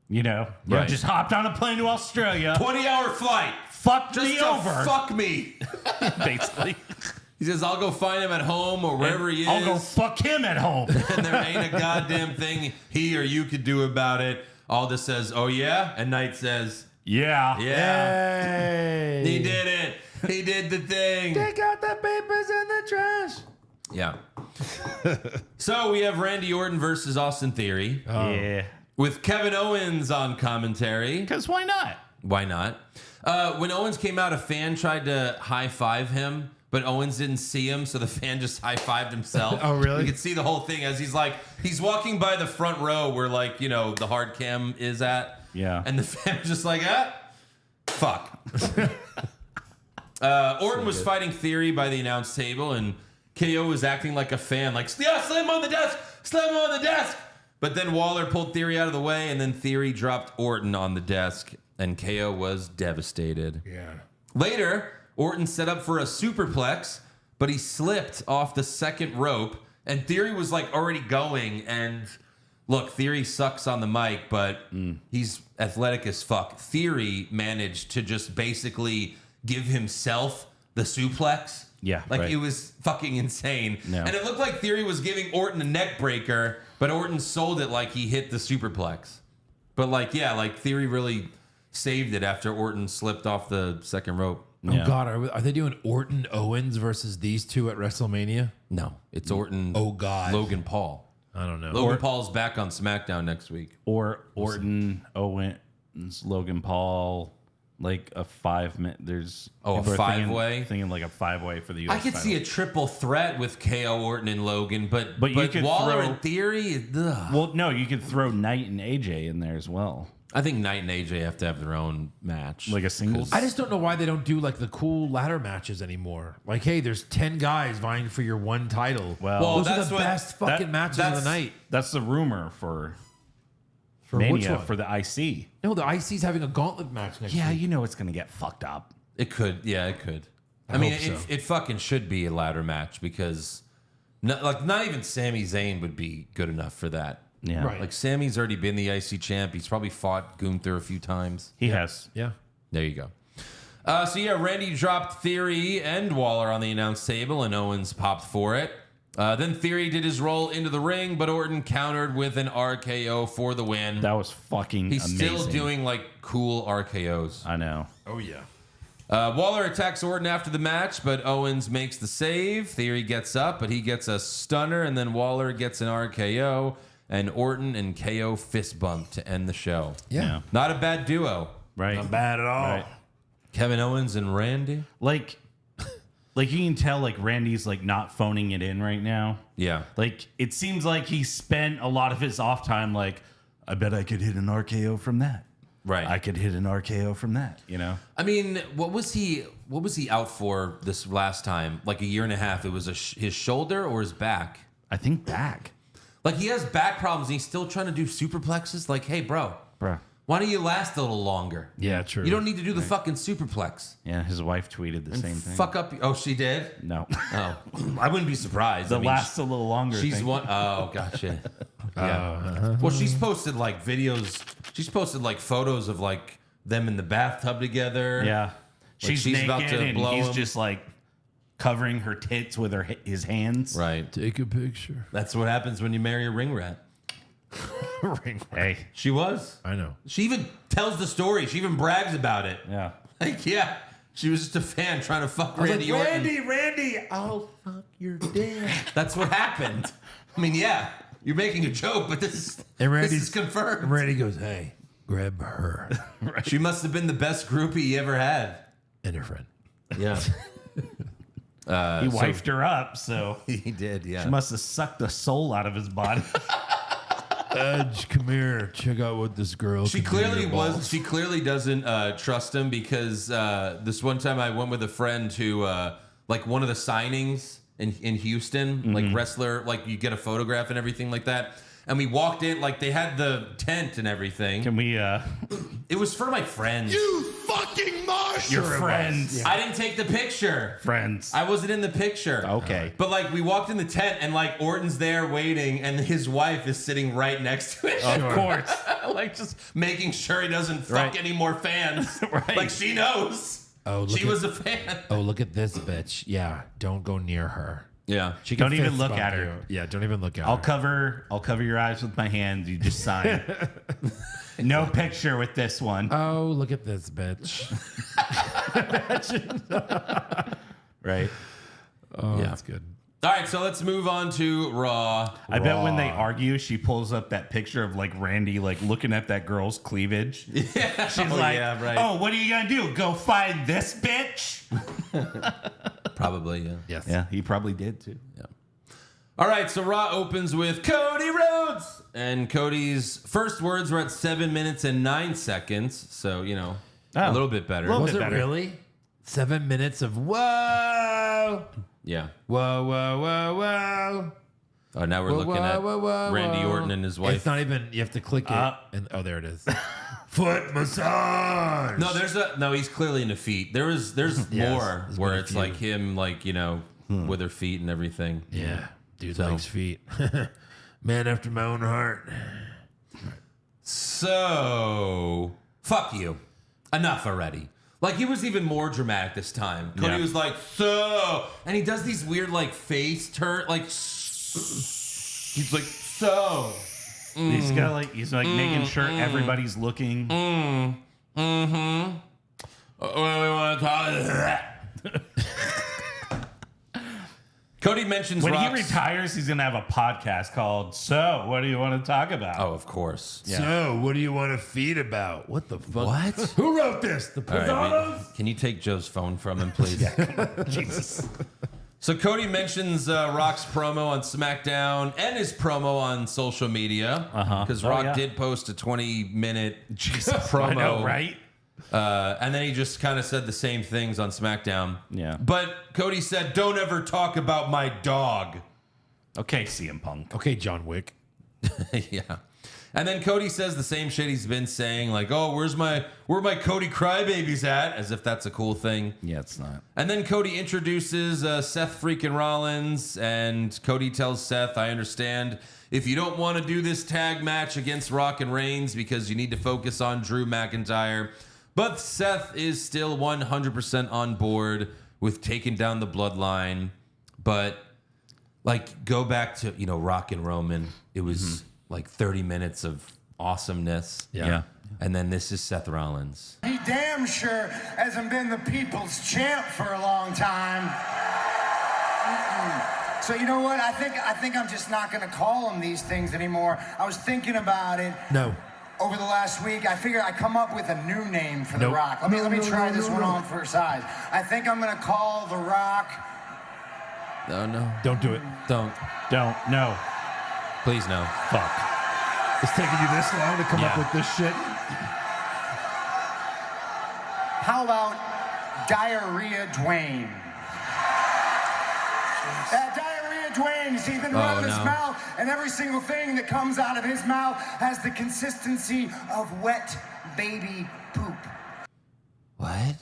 You know, Right. just hopped on a plane to Australia, 20-hour flight. fucked Just me to over, fuck me. basically. He says, I'll go find him at home or wherever he is. I'll go fuck him at home. And there ain't a goddamn thing he or you could do about it. Aldis says, oh, yeah? And Knight says, Yeah. yeah. Hey. He did it. He did the thing. Take out the papers in the trash. Yeah. So we have Randy Orton versus Austin Theory Yeah. with Kevin Owens on commentary. Because why not? Why not? When Owens came out, a fan tried to high-five him, but Owens didn't see him, so the fan just high-fived himself. Oh, really? You could see the whole thing as he's walking by the front row where, the hard cam is at. Yeah. And the fan was just like, fuck. Orton was fighting Theory by the announce table, and KO was acting like a fan, like, yeah, slam him on the desk, slam him on the desk. But then Waller pulled Theory out of the way, and then Theory dropped Orton on the desk, and KO was devastated. Yeah. Later, Orton set up for a superplex, but he slipped off the second rope, and Theory was like already going. And look, Theory sucks on the mic, but he's athletic as fuck. Theory managed to just basically give himself the suplex. Yeah, like right. it was fucking insane. No. And it looked like Theory was giving Orton a neck breaker, but Orton sold it like he hit the superplex. But like, yeah, like Theory really saved it after Orton slipped off the second rope. Yeah. Oh God, are they doing Orton Owens versus these two at WrestleMania? No, it's Orton. Oh God, Logan Paul. I don't know. Logan Paul's back on SmackDown next week. Or Orton, Owens, Logan Paul, like a 5-minute. There's Oh, a people are five-way? thinking like a 5-way for the US I could see a triple threat with KO, Orton, and Logan, but you could Waller throw- and Theory. Ugh. Well, no, you could throw Knight and AJ in there as well, I think Knight and AJ have to have their own match, like a singles. I just don't know why they don't do like the cool ladder matches anymore. Like, hey, there's 10 guys vying for your one title. Well, those are that's the what- best fucking matches of the night. That's the rumor for For which Mania one? for the IC. No, the IC's having a gauntlet match next Yeah, week. you know it's gonna get fucked up. it could. Yeah, it could. I mean, hope so. it fucking should be a ladder match because, not even Sami Zayn would be good enough for that. Yeah, Right. Like Sammy's already been the IC champ. He's probably fought Gunther a few times. He has. Yeah. There you go. So yeah, Randy dropped Theory and Waller on the announce table, and Owens popped for it. Then Theory did his roll into the ring, but Orton countered with an RKO for the win. That was fucking He's amazing. still doing like cool RKOs. I know. Oh yeah. Waller attacks Orton after the match, but Owens makes the save. Theory gets up, but he gets a stunner, and then Waller gets an RKO, and Orton and KO fist bump to end the show. Yeah. Not a bad duo. Right. Not bad at all. Right. Kevin Owens and Randy. Like you can tell, like Randy's like not phoning it in right now. Yeah. Like it seems like he spent a lot of his off time. Like, I bet I could hit an RKO from that. Right. I could hit an RKO from that. You know. I mean, what was he out for this last time? Like a year and a half. It was his shoulder or his back. I think back, Like he has back problems and he's still trying to do superplexes. Like, hey, bro, bro. why don't you last a little longer? Yeah, true. You don't need to do the fucking superplex. Yeah, his wife tweeted the same thing. Fuck up. Oh, she did? No, Oh, I wouldn't be surprised. the I mean, lasts a little longer. She's thing. one. Oh, gotcha. Yeah. Well, she's posted like videos. She's posted like photos of like them in the bathtub together. Yeah, she's she's naked about to and blow he's him. just like covering her tits with his hands. Right. Take a picture. That's what happens when you marry a ring rat. Ring. Hey, She was. I know. She even tells the story. She even brags about it. yeah. Like, yeah, she was just a fan trying to fuck Randy Orton. Randy, I'll fuck your dad. That's what happened. I mean, yeah, you're making a joke, but this And is Randy's confirmed. And Randy goes, hey, grab her She must have been the best groupie he ever had. and her friend. Yeah. He wifed her up, so He did, yeah. she must have sucked the soul out of his body. Edge, come here. Check out what this girl She can do to clearly your balls. was. She clearly doesn't trust him because this one time I went with a friend to like one of the signings in Houston, like wrestler, like you get a photograph and everything like that. And we walked in, like they had the tent and everything. Can we, It was for my friends. You fucking Marshall! your friends, I didn't take the picture. friends. I wasn't in the picture. Okay. But like we walked in the tent and like Orton's there waiting and his wife is sitting right next to it. Of course. Like just making sure he doesn't fuck Right. any more fans. Right. Like she knows. Oh, look She at- was a fan. Oh, look at this bitch. Yeah, don't go near her. Yeah. She can Don't even fist look bump at her. you. Yeah, don't even look at I'll her. cover your eyes with my hands. You just sign. No picture with this one. Oh, look at this bitch. Right. Oh, Yeah. that's good. All right, so let's move on to Raw. I bet when they argue, she pulls up that picture of like Randy like looking at that girl's cleavage. Yeah. She's Oh, like, yeah, right. "Oh, what are you gonna do? Go find this bitch?" Probably, yeah. Yes. Yeah, he probably did too. All right, so Raw opens with Cody Rhodes. And Cody's first words were at 7 minutes and 9 seconds. So, you know, a Oh. little bit better. Little Was bit it better. really? 7 minutes of whoa, Yeah. whoa, whoa, whoa, whoa. Oh, now we're looking at Randy Orton and his wife. It's not even. You have to click it, and there it is. Foot massage. No, he's clearly into feet. There's more where it's like him, like, you know, with her feet and everything. Yeah, dude likes feet. Man after my own heart. So, fuck you. Enough already. Like, he was even more dramatic this time. Cody was like, so, and he does these weird, like, face turn, like, he's like, so. He's got like making sure everybody's looking. What do we want to talk? Cody mentions When Rock's... he retires, he's gonna have a podcast called "So, What Do You Want to Talk About?" Oh, of course. Yeah. So, what do you want to feed about? What the fuck? What? Who wrote this? The All right, Pizzanos? can you take Joe's phone from him, please? Jesus. So Cody mentions Rock's promo on SmackDown and his promo on social media. Because Rock did post a 20-minute promo. I know, right? And then he just kind of said the same things on SmackDown. Yeah. But Cody said, "Don't ever talk about my dog." Okay, CM Punk. Okay, John Wick. Yeah. And then Cody says the same shit he's been saying, like, "Oh, where my Cody crybabies at?" As if that's a cool thing. Yeah, it's not. And then Cody introduces Seth freaking Rollins, and Cody tells Seth, "I understand if you don't want to do this tag match against Rock and Reigns because you need to focus on Drew McIntyre." But Seth is still 100% on board with taking down the bloodline. But, like, go back to, you know, Rock and Roman. It was like 30 minutes of awesomeness. Yeah. And then this is Seth Rollins. He damn sure hasn't been the people's champ for a long time. So you know what? I think I'm just not gonna call him these things anymore. I was thinking about it. No. Over the last week, I figured I'd come up with a new name for The Rock. Let me try this one on for size. I think I'm gonna call The Rock. No. Don't do it. Don't. No. Please, no. Fuck. It's taking you this long to come up with this shit. How about Diarrhea Dwayne? Diarrhea Dwayne. He's been running his mouth, and every single thing that comes out of his mouth has the consistency of wet baby poop. What?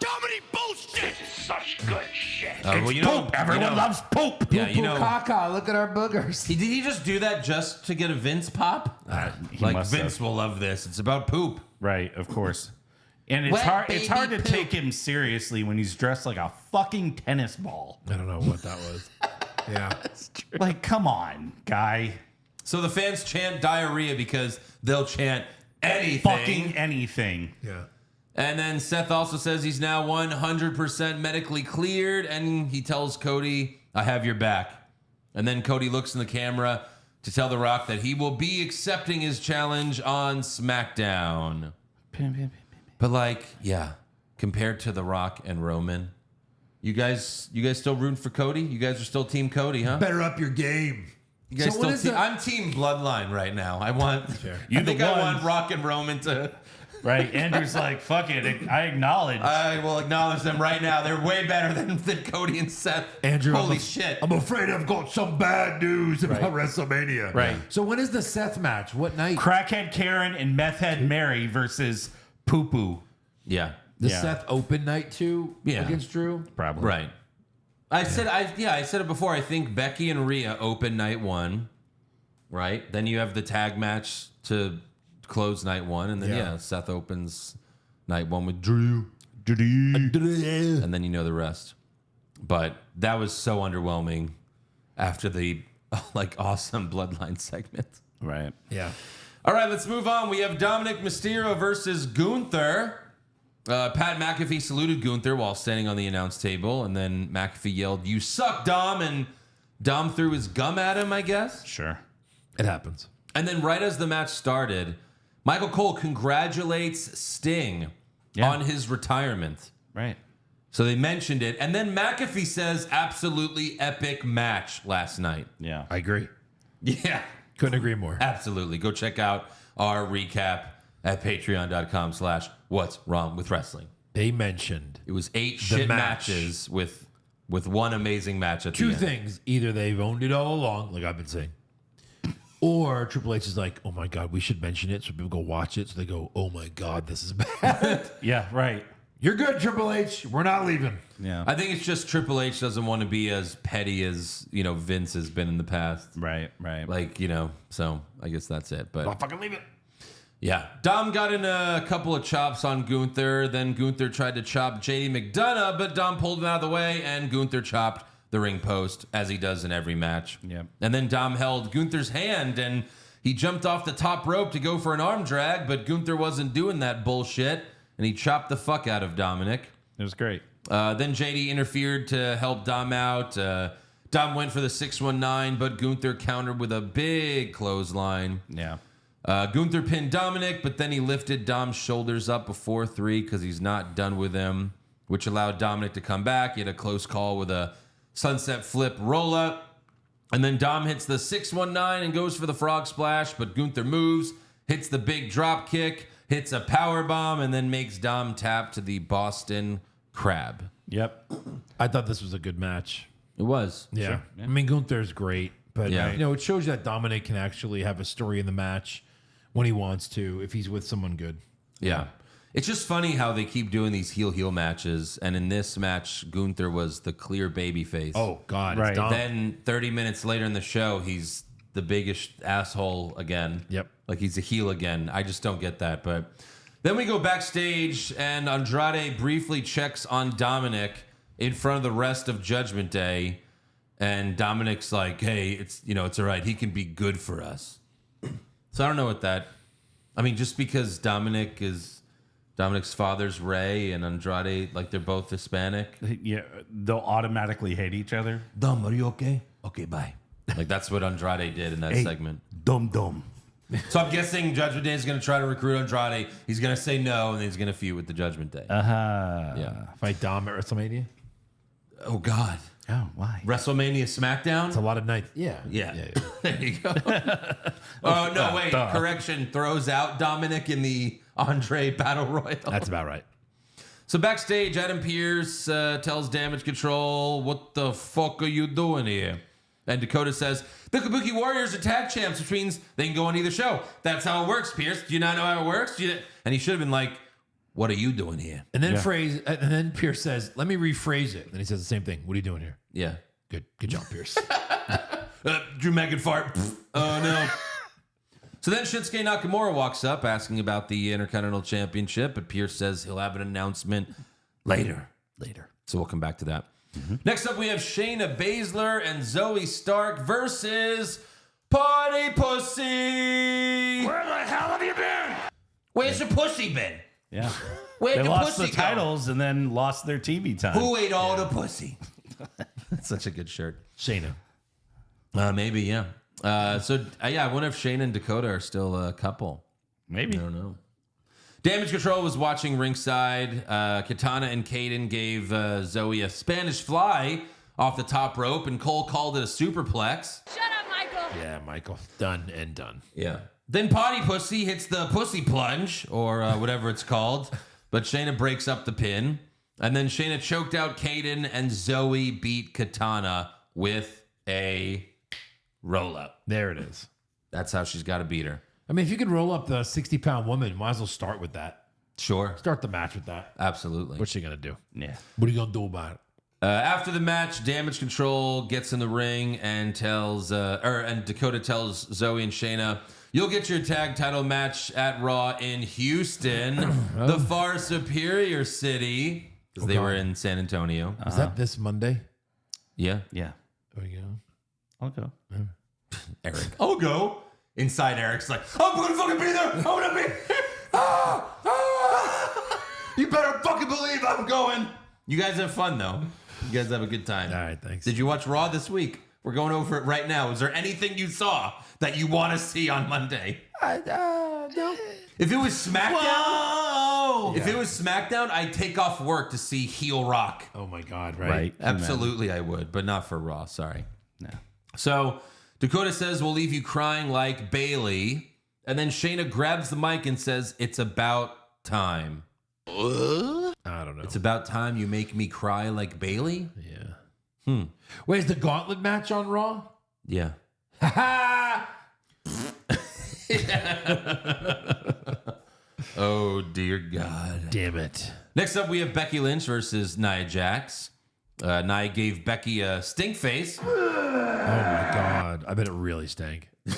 Comedy bullshit! Such good shit. Well, you know, Everyone loves poop. Yeah, you know. Caca, look at our boogers. Did he just do that just to get a Vince pop? He Like, must Vince have. will love this. It's about poop. Right, of course. And it's Wet hard. It's hard to baby poop. take him seriously when he's dressed like a fucking tennis ball. I don't know what that was. Yeah. Like, come on, guy. So the fans chant diarrhea because they'll chant anything. Fucking anything. Yeah. And then Seth also says he's now 100% medically cleared, and he tells Cody, "I have your back." And then Cody looks in the camera to tell The Rock that he will be accepting his challenge on SmackDown. But like, yeah, compared to The Rock and Roman, you guys still rooting for Cody? You guys are still Team Cody, huh? Better up your game. You guys So what still is I'm Team Bloodline right now. I want. You I think the I one. want Rock and Roman to. Right? Andrew's like, fuck it. I acknowledge. I will acknowledge them right now. They're way better than Cody and Seth. Andrew, holy shit! I'm afraid I've got some bad news about WrestleMania. Right. So when is the Seth match? What night? Crackhead Karen and Meth Head Mary versus Poo Poo. Yeah, The Yeah. Seth Open night too against Drew? Probably. right. I said it before. I think Becky and Rhea open night one, right? Then you have the tag match to close night one, and then Seth opens night one with Drew, and then you know the rest. But that was so underwhelming after the like awesome Bloodline segment. Right. Yeah. All right, let's move on. We have Dominic Mysterio versus Gunther. Pat McAfee saluted Gunther while standing on the announce table, and then McAfee yelled, "You suck, Dom," and Dom threw his gum at him, I guess. Sure. It happens. And then right as the match started, Michael Cole congratulates Sting on his retirement. Right. So they mentioned it, and then McAfee says, "Absolutely epic match last night." Yeah. I agree. Yeah. Couldn't agree more. Absolutely. Go check out our recap at patreon.com/what's wrong with wrestling. They mentioned It was 8 shit match. matches with with one amazing match at the Two end. things. Either they've owned it all along, like I've been saying, or Triple H is like, oh my God, we should mention it so people go watch it. So they go, oh my God, this is bad. Yeah, right. You're good, Triple H. We're not leaving. Yeah. I think it's just Triple H doesn't want to be as petty as, Vince has been in the past. Right. Like, so I guess that's it. But Don't fucking leave it. yeah, Dom got in a couple of chops on Gunther. Then Gunther tried to chop JD McDonough, but Dom pulled him out of the way, and Gunther chopped the ring post, as he does in every match. Yep. And then Dom held Gunther's hand, and he jumped off the top rope to go for an arm drag, but Gunther wasn't doing that bullshit, and he chopped the fuck out of Dominic. It was great. Then JD interfered to help Dom out. Dom went for the 619, but Gunther countered with a big clothesline. Yeah. Gunther pinned Dominic, but then he lifted Dom's shoulders up before 3 because he's not done with him, which allowed Dominic to come back. He had a close call with a sunset flip roll-up. And then Dom hits the 619 and goes for the frog splash, but Gunther moves, hits the big drop kick, hits a power bomb, and then makes Dom tap to the Boston Crab. Yep. I thought this was a good match. It was. Yeah. Sure, yeah. I mean, Gunther's great, but Yeah. it shows you that Dominic can actually have a story in the match when he wants to, if he's with someone good. Yeah. It's just funny how they keep doing these heel matches, and in this match, Gunther was the clear babyface. Oh God, Right. it's Dom. Then 30 minutes later in the show, he's the biggest asshole again. Yep. Like he's a heel again. I just don't get that. But then we go backstage, and Andrade briefly checks on Dominic in front of the rest of Judgment Day. And Dominic's like, hey, it's all right. He can be good for us. So I don't know what that. I mean, just because Dominic's father's Ray and Andrade, like they're both Hispanic. Yeah. They'll automatically hate each other. Dom, are you okay? Okay, bye. Like that's what Andrade did in that segment. Dum. So I'm guessing Judgment Day is going to try to recruit Andrade. He's going to say no, and he's going to feud with the Judgment Day. Yeah. Fight Dom at WrestleMania. Oh God, Oh, why? WrestleMania It's SmackDown. a lot of nights. Yeah. Yeah. There you go. Oh no, wait. Correction. Throws out Dominic in the Andre Battle Royal. That's about right. So backstage, Adam Pearce tells Damage Control, "What the fuck are you doing here?" And Dakota says, "The Kabuki Warriors are tag champs, which means they can go on either show. That's how it works, Pierce. Do you not know how it works?" And he should have been like, "What are you doing here?" And then Pierce says, "Let me rephrase it." Then he says the same thing. What are you doing here? Yeah. Good job, Pierce. Drew McIntyre. Oh no. So then Shinsuke Nakamura walks up asking about the Intercontinental Championship, but Pierce says he'll have an announcement later. So we'll come back to that. Next up, we have Shayna Baszler and Zoe Stark versus Party Pussy. Where the hell have you been? Where's your pussy been? Yeah. Where'd They the lost pussy the go? titles and then lost their TV time. Who ate all the pussy? That's such a good shirt. Shayna. Maybe, yeah. I wonder if Shayna and Dakota are still a couple. Maybe. I don't know. Damage Control was watching ringside. Katana and Kaden gave Zoe a Spanish fly off the top rope, and Cole called it a superplex. Shut up, Michael. Yeah, Michael. Done and done. Yeah. Then Potty Pussy hits the pussy plunge, or whatever it's called, but Shayna breaks up the pin. And then Shayna choked out Kaden, and Zoe beat Katana with a roll-up. There it is. That's how she's got to beat her. I mean, if you could roll up the 60-pound woman, might as well start with that. Sure. Start the match with that. Absolutely. What's she going to do? Yeah. What are you going to do about it? After the match, Damage Control gets in the ring and Dakota tells Zoe and Shayna, "You'll get your tag title match at Raw in Houston, the far superior city," because they were in San Antonio. Is that this Monday? Yeah. Yeah. There you go. I'll go. Eric. I'll go. Inside Eric's like, "I'm gonna fucking be there. I'm gonna be You better fucking believe I'm going." You guys have fun though. You guys have a good time. All right, thanks. Did you watch Raw this week? We're going over it right now. Is there anything you saw that you want to see on Monday? No. If it was SmackDown, if it was SmackDown, I'd take off work to see heel Rock. Oh, my God, right? Right. Absolutely, I would, but not for Raw. Sorry. No. So Dakota says, "We'll leave you crying like Bailey," and then Shayna grabs the mic and says, "It's about time. I don't know. It's about time you make me cry like Bailey." Yeah. Wait, is the gauntlet match on Raw? Yeah. Oh, dear God. Damn it. Next up, we have Becky Lynch versus Nia Jax. Nia gave Becky a stink face. Oh my God. I bet it really stank. You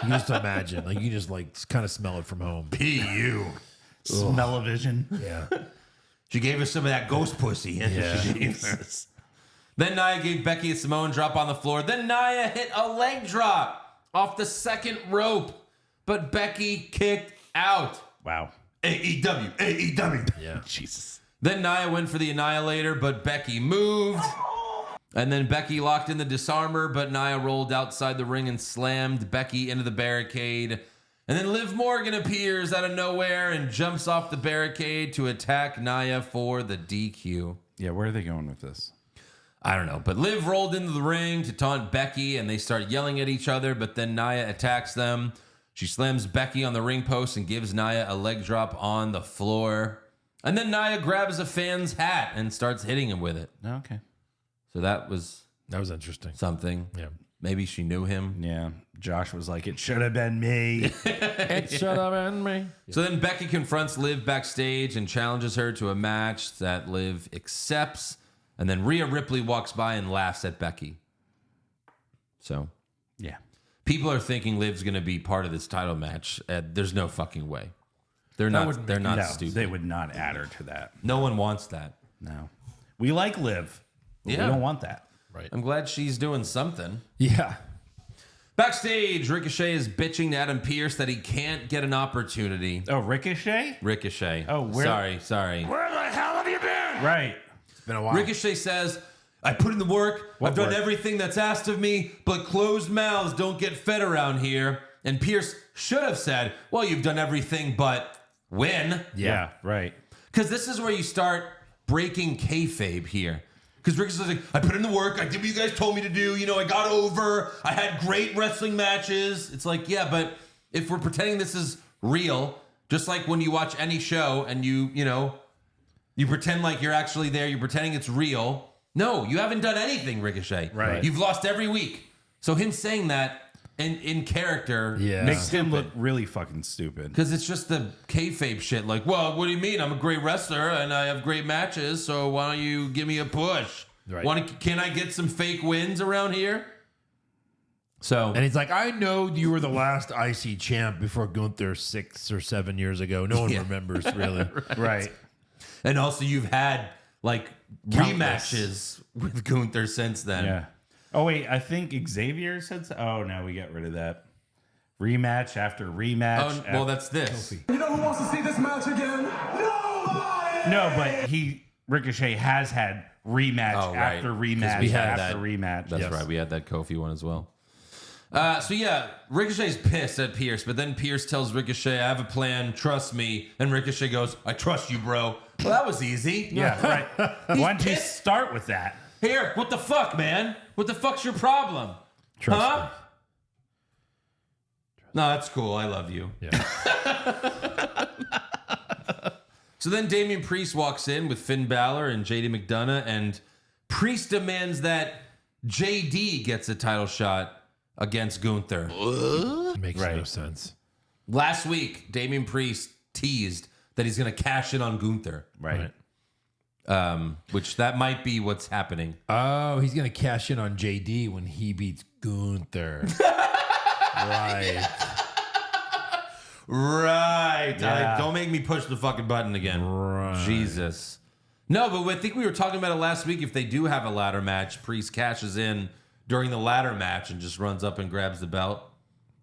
can just imagine. Like, you just kind of smell it from home. P.U. Smell-o-vision. Yeah. She gave us some of that ghost pussy. Yeah. Jesus. Then Nia gave Becky a Samoan drop on the floor. Then Nia hit a leg drop off the second rope. But Becky kicked out. Wow. AEW. Yeah. Jesus. Then Nia went for the Annihilator, but Becky moved. And then Becky locked in the Disarmer, but Nia rolled outside the ring and slammed Becky into the barricade. And then Liv Morgan appears out of nowhere and jumps off the barricade to attack Nia for the DQ. Yeah, where are they going with this? I don't know, but Liv rolled into the ring to taunt Becky, and they start yelling at each other, but then Nia attacks them. She slams Becky on the ring post and gives Nia a leg drop on the floor. And then Nia grabs a fan's hat and starts hitting him with it. Okay. So that was interesting. something. Yeah. Maybe she knew him. Yeah. Josh was like, it should have been me. It should have been me. So then Becky confronts Liv backstage and challenges her to a match that Liv accepts. And then Rhea Ripley walks by and laughs at Becky. So Yeah. people are thinking Liv's going to be part of this title match. There's no fucking way. They're not. They're not No, stupid. they would not add her to that. No one wants that. No. We like Liv. But Yeah. We don't want that. Right. I'm glad she's doing something. Yeah. Backstage, Ricochet is bitching to Adam Pearce that he can't get an opportunity. Oh, Ricochet? Ricochet. Oh, where- Sorry. Where the hell have you been? Right. It's been a while. Ricochet says, I put in the work. What I've done work? everything that's asked of me, but closed mouths don't get fed around here. And Pierce should have said, well, you've done everything but win. Yeah, right. Because this is where you start breaking kayfabe here. Because Ricochet's like, I put in the work. I did what you guys told me to do. You know, I got over. I had great wrestling matches. It's like, yeah, but if we're pretending this is real, just like when you watch any show and you pretend like you're actually there, you're pretending it's real. No, you haven't done anything, Ricochet. Right. You've lost every week. So him saying that in character Makes him look really fucking stupid. because it's just the kayfabe shit. Like, well, what do you mean? I'm a great wrestler and I have great matches. So why don't you give me a push? Right. Can I get some fake wins around here? So And he's like, I know you were the last IC champ before Gunther 6 or 7 years ago. No one remembers, really. Right. and also you've had like Countless. rematches with Gunther since then. Yeah. Oh, wait. I think Xavier said so. Oh, no. We got rid of that. Rematch after rematch. Oh, well, that's this. You know who wants to see this match again? Nobody! No, but Ricochet has had rematch Oh, right. after 'Cause rematch we had after that. rematch. That's Yes. right. We had that Kofi one as well. So yeah, Ricochet's pissed at Pierce, but then Pierce tells Ricochet, I have a plan, trust me. And Ricochet goes, I trust you, bro. Well, that was easy. Yeah, right. Why don't you pissed. start with that? Here, what the fuck, man? What the fuck's your problem? Trust huh? me. No, that's cool. I love you. Yeah. So then Damian Priest walks in with Finn Balor and JD McDonough, and Priest demands that JD gets a title shot against Gunther. Makes Right. no sense. Last week, Damian Priest teased that he's going to cash in on Gunther, Right. which that might be what's happening. Oh, he's going to cash in on JD when he beats Gunther. Right. Right. Yeah. Don't make me push the fucking button again. Right. Jesus. No, but I think we were talking about it last week. If they do have a ladder match, Priest cashes in during the ladder match and just runs up and grabs the belt.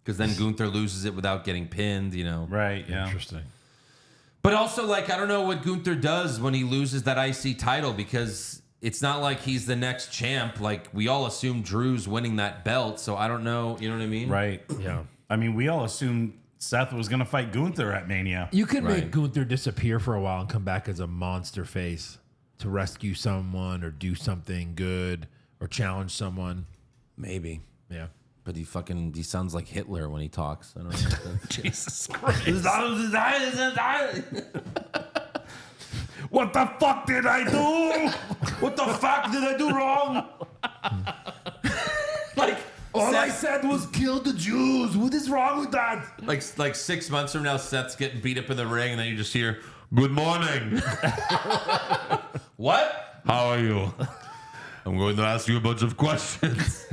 Because then Gunther loses it without getting pinned, you know. Right, yeah. Interesting. But also, like, I don't know what Gunther does when he loses that IC title, because it's not like he's the next champ. Like, we all assume Drew's winning that belt, so I don't know. You know what I mean? Right. Yeah. I mean, we all assumed Seth was going to fight Gunther at Mania. You could Right. make Gunther disappear for a while and come back as a monster face to rescue someone or do something good or challenge someone. Maybe. Yeah. But he sounds like Hitler when he talks. I don't know. Jesus Christ. What the fuck did I do? What the fuck did I do wrong? Like, All I Seth- said was kill the Jews. What is wrong with that? like 6 months from now, Seth's getting beat up in the ring, and then you just hear, "Good morning." What? How are you? I'm going to ask you a bunch of questions.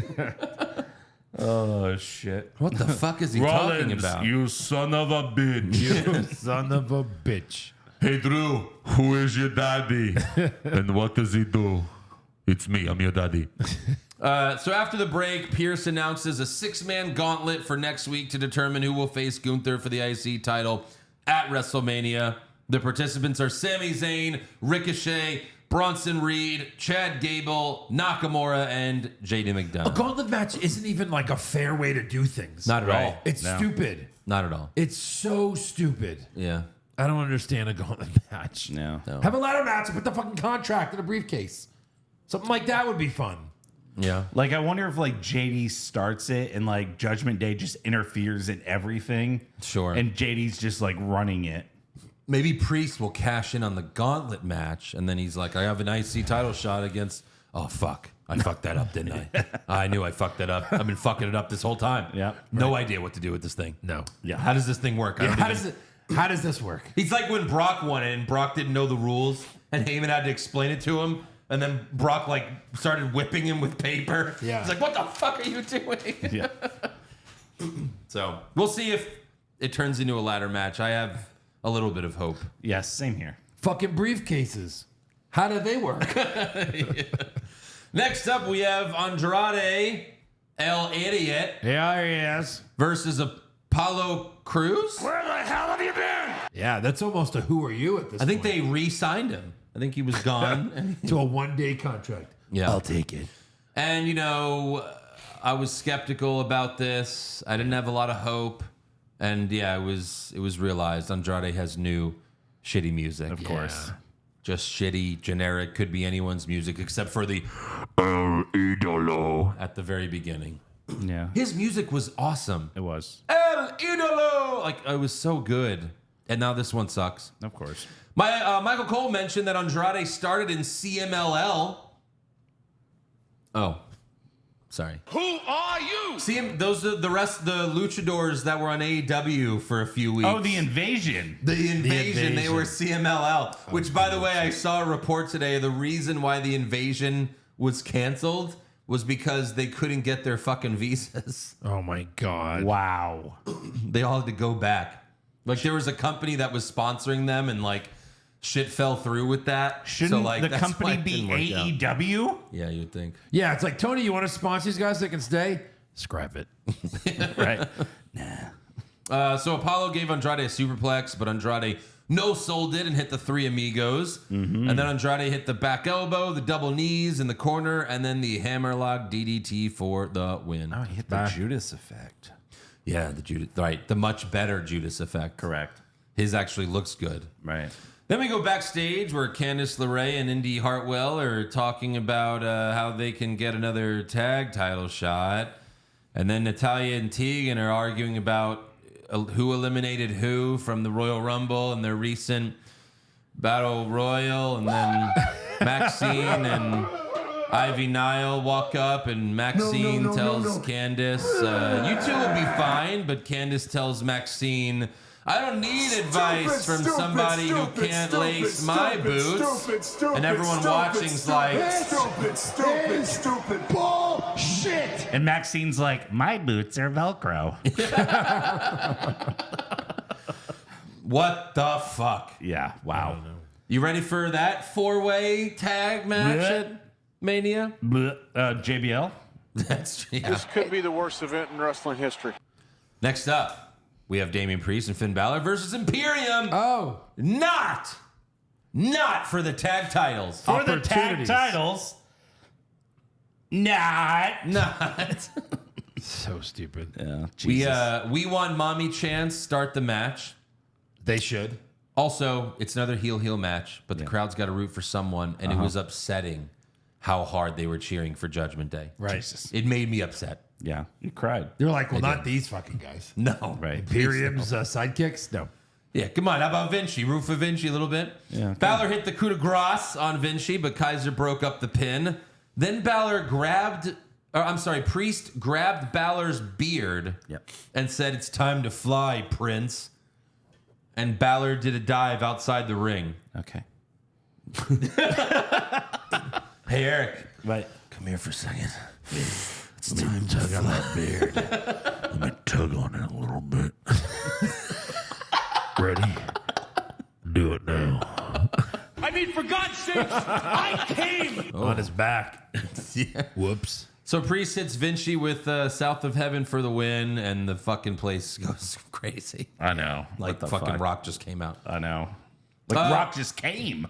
Oh shit! What the fuck is he talking about? You son of a bitch! Son of a bitch. Hey, Drew, who is your daddy? And what does he do? It's me. I'm your daddy. So after the break, Pierce announces a 6-man gauntlet for next week to determine who will face Gunther for the IC title at WrestleMania. The participants are Sami Zayn, Ricochet, Bronson Reed, Chad Gable, Nakamura, and JD A McDonough. gauntlet match isn't even like a fair way to do things. Not at all. It's stupid. Not at all. It's so stupid. Yeah. I don't understand a gauntlet match. No. Have a ladder match and put the fucking contract in a briefcase. Something like that would be fun. Yeah. Like, I wonder if like JD starts it and like Judgment Day just interferes in everything. Sure. And JD's just like running it. Maybe Priest will cash in on the gauntlet match, and then he's like, I have an IC title shot against... Oh, fuck. I fucked that up, didn't I? I knew I fucked that up. I've been fucking it up this whole time. Yeah. No idea what to do with this thing. No. Yeah. How does this thing work? How does this work? He's like when Brock won it, and Brock didn't know the rules, and Heyman had to explain it to him, and then Brock like started whipping him with paper. Yeah. He's like, what the fuck are you doing? Yeah. So we'll see if it turns into a ladder match. I have a little bit of hope. Yes, same here. Fucking briefcases. How do they work? Next up, we have Andrade El Idiot Yeah, yes. versus Apollo Crews. Where the hell have you been? Yeah, that's almost a who are you at this I think point. they re-signed him. I think he was gone. To a one-day contract. Yeah. I'll take it. And, you know, I was skeptical about this. I didn't have a lot of hope. And, yeah, it was realized Andrade has new shitty music. Of course. Just shitty, generic, could be anyone's music except for the El Idolo at the very beginning. Yeah. His music was awesome. It was. El Idolo! Like, it was so good. And now this one sucks. Of course. Michael Cole mentioned that Andrade started in CMLL. Oh, sorry. Who are you? Those are the luchadors that were on AEW for a few weeks. Oh, the Invasion. The Invasion. They were CMLL. Which, by the way, I saw a report today. The reason why the Invasion was canceled was because they couldn't get their fucking visas. Oh my God. Wow. They all had to go back. Like, there was a company that was sponsoring them, and like shit fell through with that. Shouldn't like, the that's why company it be didn't work out. AEW? Yeah, you'd think. Yeah, it's like, Tony, you want to sponsor these guys that can stay? Scrap it. Right. So Apollo gave Andrade a superplex, but Andrade no-sold it and hit the Three Amigos. And then Andrade hit the back elbow, the double knees in the corner, and then the hammerlock DDT for the win. Oh, he hit the Judas effect. Yeah, the much better Judas effect. Correct. His actually looks good. Right. Then we go backstage where Candice LeRae and Indy Hartwell are talking about how they can get another tag title shot. And then Natalya and Tegan are arguing about who eliminated who from the Royal Rumble and their recent Battle Royal. And then Maxine and Ivy Nile walk up, and Maxine tells Candice, you two will be fine. But Candice tells Maxine, I don't need advice from somebody who can't lace my boots. And everyone watching's like, Stupid bullshit. And Maxine's like, my boots are Velcro. what the fuck? Yeah. Wow. You ready for that 4-way tag match at Mania? JBL. That's This could be the worst event in wrestling history. Next up, we have Damian Priest and Finn Balor versus Imperium. Oh. Not for the tag titles. For the tag Opportunities. titles. Not. So stupid. Yeah. We want Mommy Chance start the match. They should. Also, it's another heel match, but the crowd's got to root for someone, and it was upsetting how hard they were cheering for Judgment Day. Right. Jesus. It made me upset. Yeah. You cried. They're like, well, not these fucking guys. No. Right. Imperium's sidekicks? No. Yeah, come on. How about Vinci? Root for Vinci a little bit. Yeah. Balor hit the coup de grace on Vinci, but Kaiser broke up the pin. Then Priest grabbed Balor's beard and said, "It's time to fly, Prince." And Balor did a dive outside the ring. Okay. Hey, Eric. Right. Come here for a second. It's time to tug on that beard. Let me tug on it a little bit. Ready? Do it now. I mean, for God's sakes, I came on his back. Yeah. Whoops. So Priest hits Vinci with South of Heaven for the win, and the fucking place goes crazy. I know. Like fucking Rock just came out. I know. Like Rock just came.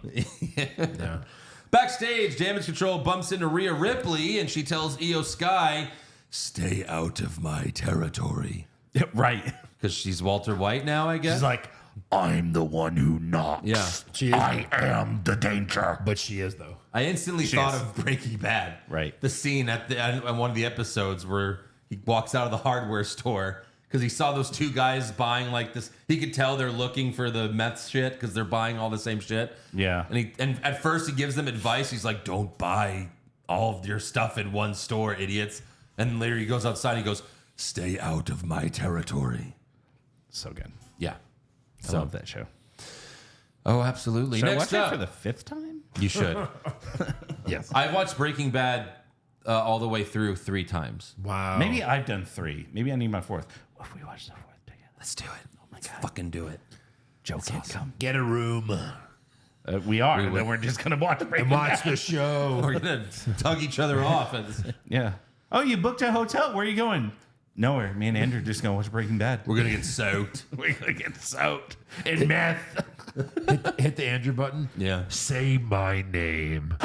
Yeah. Backstage, Damage Control bumps into Rhea Ripley, and she tells Io Sky, "Stay out of my territory." Yeah, right. Because she's Walter White now, I guess. She's like, I'm the one who knocks. Yeah. She is. I am the danger. But she is, though. I instantly thought of Breaking Bad. Right. The scene at one of the episodes where he walks out of the hardware store because he saw those two guys buying like this. He could tell they're looking for the meth shit because they're buying all the same shit. Yeah. And at first he gives them advice. He's like, "Don't buy all of your stuff in one store, idiots." And later he goes outside and he goes, "Stay out of my territory." So good. Yeah. I love that show. Oh, absolutely. Should I Next watch up, it for the 5th time? you should. Yes. I've watched Breaking Bad all the way through 3 times. Wow. Maybe I've done 3. Maybe I need my 4th. What if we watch the 4th together? Let's do it. Oh my God. Fucking do it. Joe can't come. Get a room We are. And then we're just going to watch and Breaking watch Bad. the show. We're going to tug each other off. Yeah. Oh, you booked a hotel. Where are you going? Nowhere. Me and Andrew are just going to watch Breaking Bad. We're going to get soaked. We're going to get soaked in meth. Hit the Andrew button. Yeah. Say my name.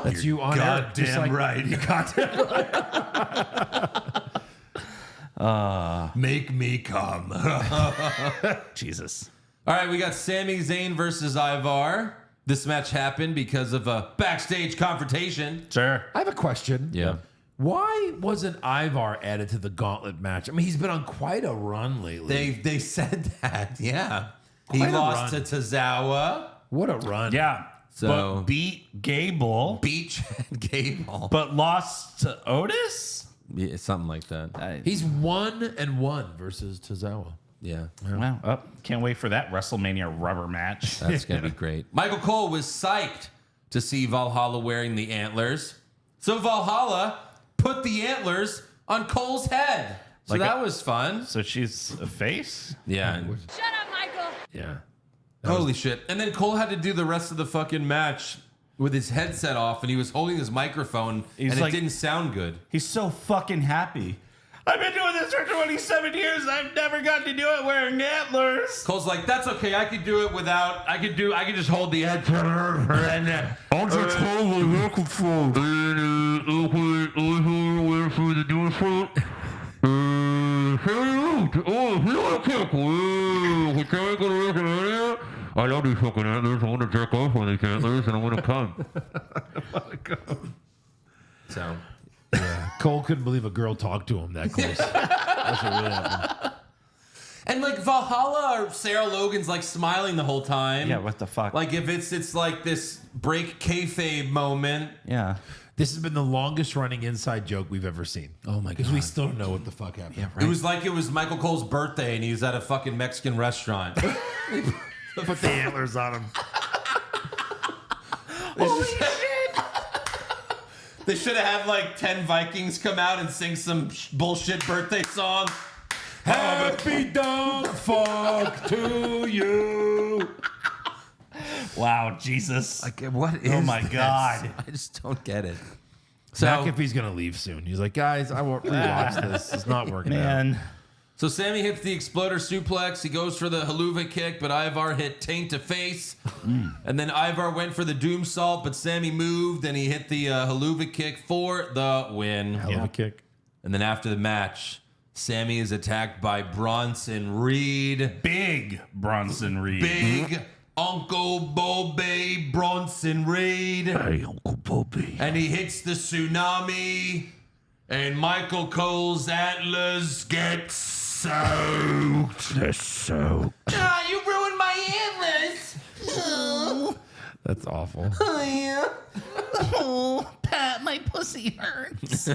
That's you on Eric. Just Goddamn like- right. You goddamn right. Make me come. Jesus. All right, we got Sami Zayn versus Ivar. This match happened because of a backstage confrontation. Sure. I have a question. Yeah. Why wasn't Ivar added to the gauntlet match? I mean, he's been on quite a run lately. They said that, yeah. He Quite a lost to run. Tozawa. What a run. Yeah. So- but beat Gable, Beach Gable. but lost to Otis? Yeah, something like that. He's 1-1 versus Tozawa. Yeah. Wow. Oh, can't wait for that WrestleMania rubber match. That's going to be great. Michael Cole was psyched to see Valhalla wearing the antlers. So Valhalla put the antlers on Cole's head. So Like that was fun. So she's a face? Yeah. Shut up, Michael. Yeah. Holy shit. And then Cole had to do the rest of the fucking match with his headset off, and he was holding his microphone, He's and like- it didn't sound good. He's so fucking happy. I've been doing this for 27 years. I've never gotten to do it wearing antlers. Cole's like, "That's okay. I could do it without. I could just hold the headset and I'll just hold the microphone. For the door front. I love these fucking antlers. I want to jerk off on these antlers and I want to come. So Cole couldn't believe a girl talked to him that close. That's what really happened. and like Valhalla or Sarah Logan's like smiling the whole time. Yeah, what the fuck? Like if it's like this break kayfabe moment. Yeah. This has been the longest running inside joke we've ever seen. Oh my Because we still don't know what the fuck happened. It was like it was Michael Cole's birthday and he was at a fucking Mexican restaurant. Put the antlers on him. They should have had like 10 Vikings come out and sing some bullshit birthday song. Happy dog fuck to you. Wow, Jesus. Like, what is Oh my this? God. I just don't get it. So, McAfee's going to leave soon. He's like, guys, I won't rewatch this. It's not working out. Man. so Sammy hits the exploder suplex. He goes for the haluva kick, but Ivar hit taint to face. And then Ivar went for the doom salt, but Sammy moved and he hit the haluva kick for the win. Hell of a kick. And then after the match, Sammy is attacked by Bronson Reed. Big Bronson Reed. Big Uncle Bobby Bronson Reed. Hey, Uncle Bobby. And he hits the tsunami. And Michael Cole's antlers get soaked. They're soaked. Ah, you ruined my antlers. That's awful. Oh, yeah. Oh, Pat, my pussy hurts.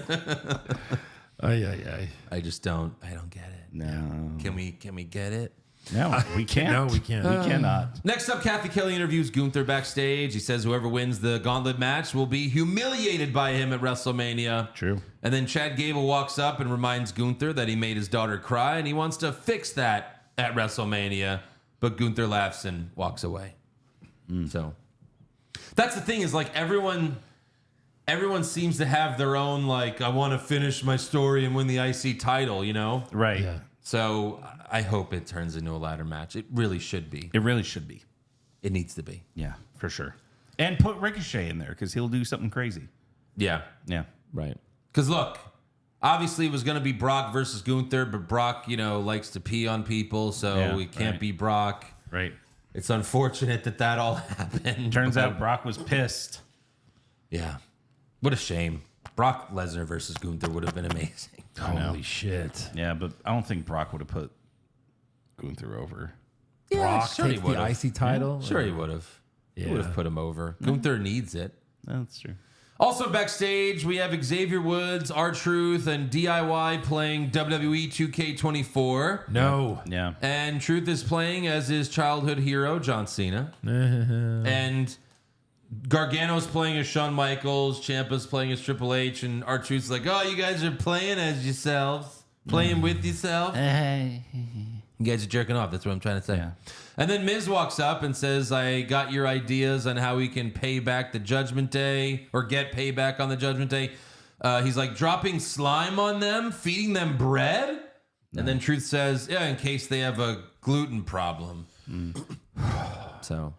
Ay. I don't get it. No. Can we get it? No, we can't. No, we can't. We cannot. Next up, Kathy Kelly interviews Gunther backstage. He says whoever wins the gauntlet match will be humiliated by him at WrestleMania. True. And then Chad Gable walks up and reminds Gunther that he made his daughter cry and he wants to fix that at WrestleMania. But Gunther laughs and walks away. So that's the thing is like everyone seems to have their own like I want to finish my story and win the IC title, you know? Right. Yeah. So I hope it turns into a ladder match. It really should be. It really should be. It needs to be. Yeah, for sure. And put Ricochet in there because he'll do something crazy. Yeah. Yeah. Right. Because look, obviously it was going to be Brock versus Gunther, but Brock, likes to pee on people, so Yeah, it can't right. be Brock. Right. It's unfortunate that all happened. Turns out Brock was pissed. Yeah. What a shame. Brock Lesnar versus Gunther would have been amazing. Holy shit. Yeah, but I don't think Brock would have put Gunther over. Brock sure he takes the would've. IC title. Sure he would have. He would have put him over. Gunther needs it. That's true. Also backstage, we have Xavier Woods, R-Truth, and DIY playing WWE 2K24. No. Yeah. And Truth is playing as his childhood hero, John Cena. And Gargano's playing as Shawn Michaels. Ciampa's playing as Triple H. And R-Truth's like, oh, you guys are playing as yourselves. Playing with yourself. You guys are jerking off. That's what I'm trying to say. Yeah. And then Miz walks up and says, I got your ideas on how we can pay back the Judgment Day or get payback on the Judgment Day. He's like dropping slime on them, feeding them bread. And then Truth says, yeah, in case they have a gluten problem. So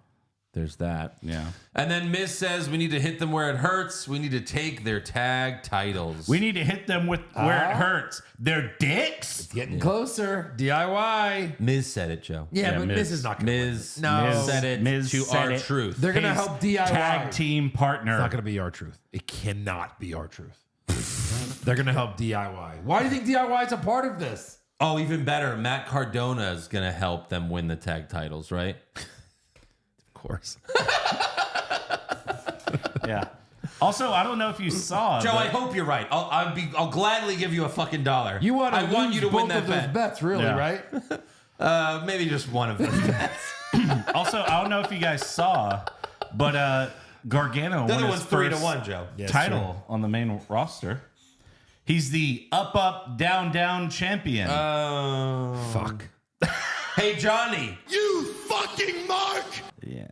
there's that. Yeah. And then Miz says we need to hit them where it hurts. We need to take their tag titles. We need to hit them with where it hurts. Their dicks. Getting closer. DIY. Miz said it, Joe. Yeah, but Miz. Miz is not going to win. Miz No. said it Miz to said it. R-Truth. They're going to His help DIY. Tag team partner. It's not going to be R-Truth. It cannot be R-Truth. They're going to help DIY. Why do you think DIY is a part of this? Oh, even better. Matt Cardona is going to help them win the tag titles, right? Of course. Yeah. Also, I don't know if you saw. Joe, but- I hope you're right. I'll gladly give you a fucking $1. You want to I want you to win both of that those bet. bets, really, Yeah. right? Maybe just one of those bets. Also, I don't know if you guys saw, but Gargano The won other his one's first 3-1, Joe. title on the main roster. He's the up, down champion. Fuck. Hey, Johnny. You fucking mark! yeah.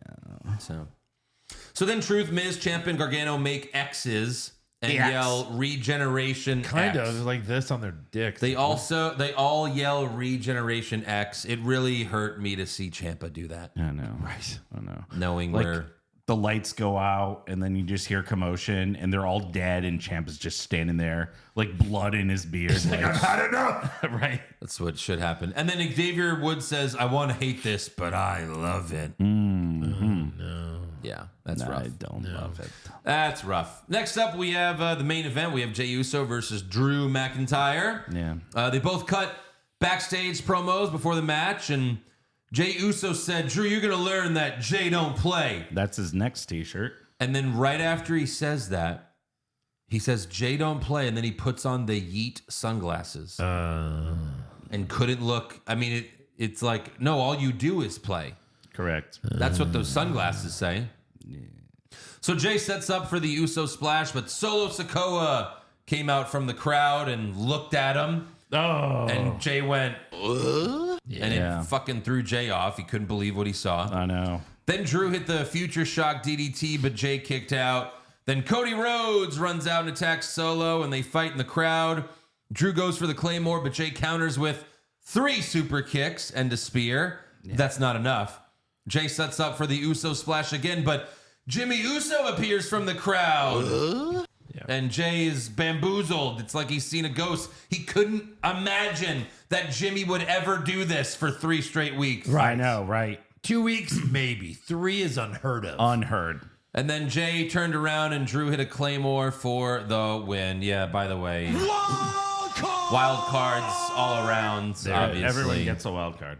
So then Truth, Miz, Ciampa, and Gargano make X's and X. yell Regeneration Kind X. of like this on their dicks. They all yell Regeneration X. It really hurt me to see Ciampa do that. I know. Right. I know. Knowing Like, where the lights go out, and then you just hear commotion, and they're all dead, and Ciampa's just standing there, like blood in his beard. Like, I've had enough. Right. that's what should happen. And then Xavier Woods says, I want to hate this, but I love it. Yeah, that's rough. I don't love it. That's rough. Next up, we have the main event. We have Jey Uso versus Drew McIntyre. Yeah. They both cut backstage promos before the match, and Jey Uso said, Drew, you're going to learn that Jey don't play. That's his next t-shirt. And then right after he says that, he says, Jey don't play, and then he puts on the Yeet sunglasses. And couldn't look. I mean, it's like, no, all you do is play. Correct. That's what those sunglasses say. So Jey sets up for the Uso splash, but Solo Sikoa came out from the crowd and looked at him. Oh. And Jey went, and Yeah. it fucking threw Jey off. He couldn't believe what he saw. I know. Then Drew hit the Future Shock DDT, but Jey kicked out. Then Cody Rhodes runs out and attacks Solo, and they fight in the crowd. Drew goes for the Claymore, but Jey counters with 3 super kicks and a spear. Yeah. That's not enough. Jey sets up for the Uso splash again, but Jimmy Uso appears from the crowd. And Jey is bamboozled. It's like he's seen a ghost. He couldn't imagine that Jimmy would ever do this for 3 straight weeks. Right. I know, right. 2 weeks, maybe. 3 is unheard of. Unheard. And then Jey turned around and Drew hit a Claymore for the win. Yeah, by the way. Walk Wild cards all around, obviously. Everyone gets a wild card.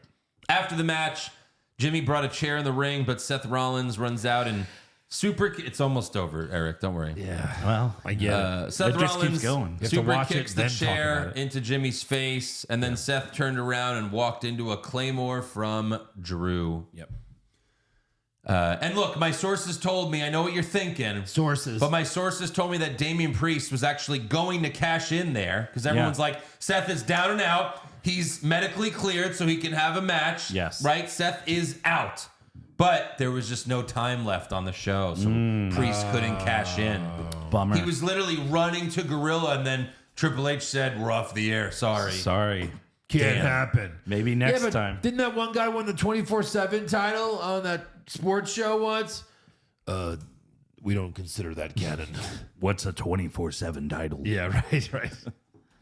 After the match, Jimmy brought a chair in the ring, but Seth Rollins runs out and it's almost over, Eric. Don't worry. Yeah. Well, I get it. Seth It just Rollins keeps going. super kicks the chair into Jimmy's face, and then Seth turned around and walked into a Claymore from Drew. Yep. And look, my sources told me, I know what you're thinking. Sources. But my sources told me that Damian Priest was actually going to cash in there because everyone's like, Seth is down and out. He's medically cleared so he can have a match. Yes. Right? Seth is out. But there was just no time left on the show, so Priest couldn't cash in. Bummer. He was literally running to Gorilla, and then Triple H said, "We're off the air. Sorry." Can't happen. Maybe next time. Didn't that one guy win the 24/7 title on that sports show once? We don't consider that canon. What's a 24/7 title? Yeah, right.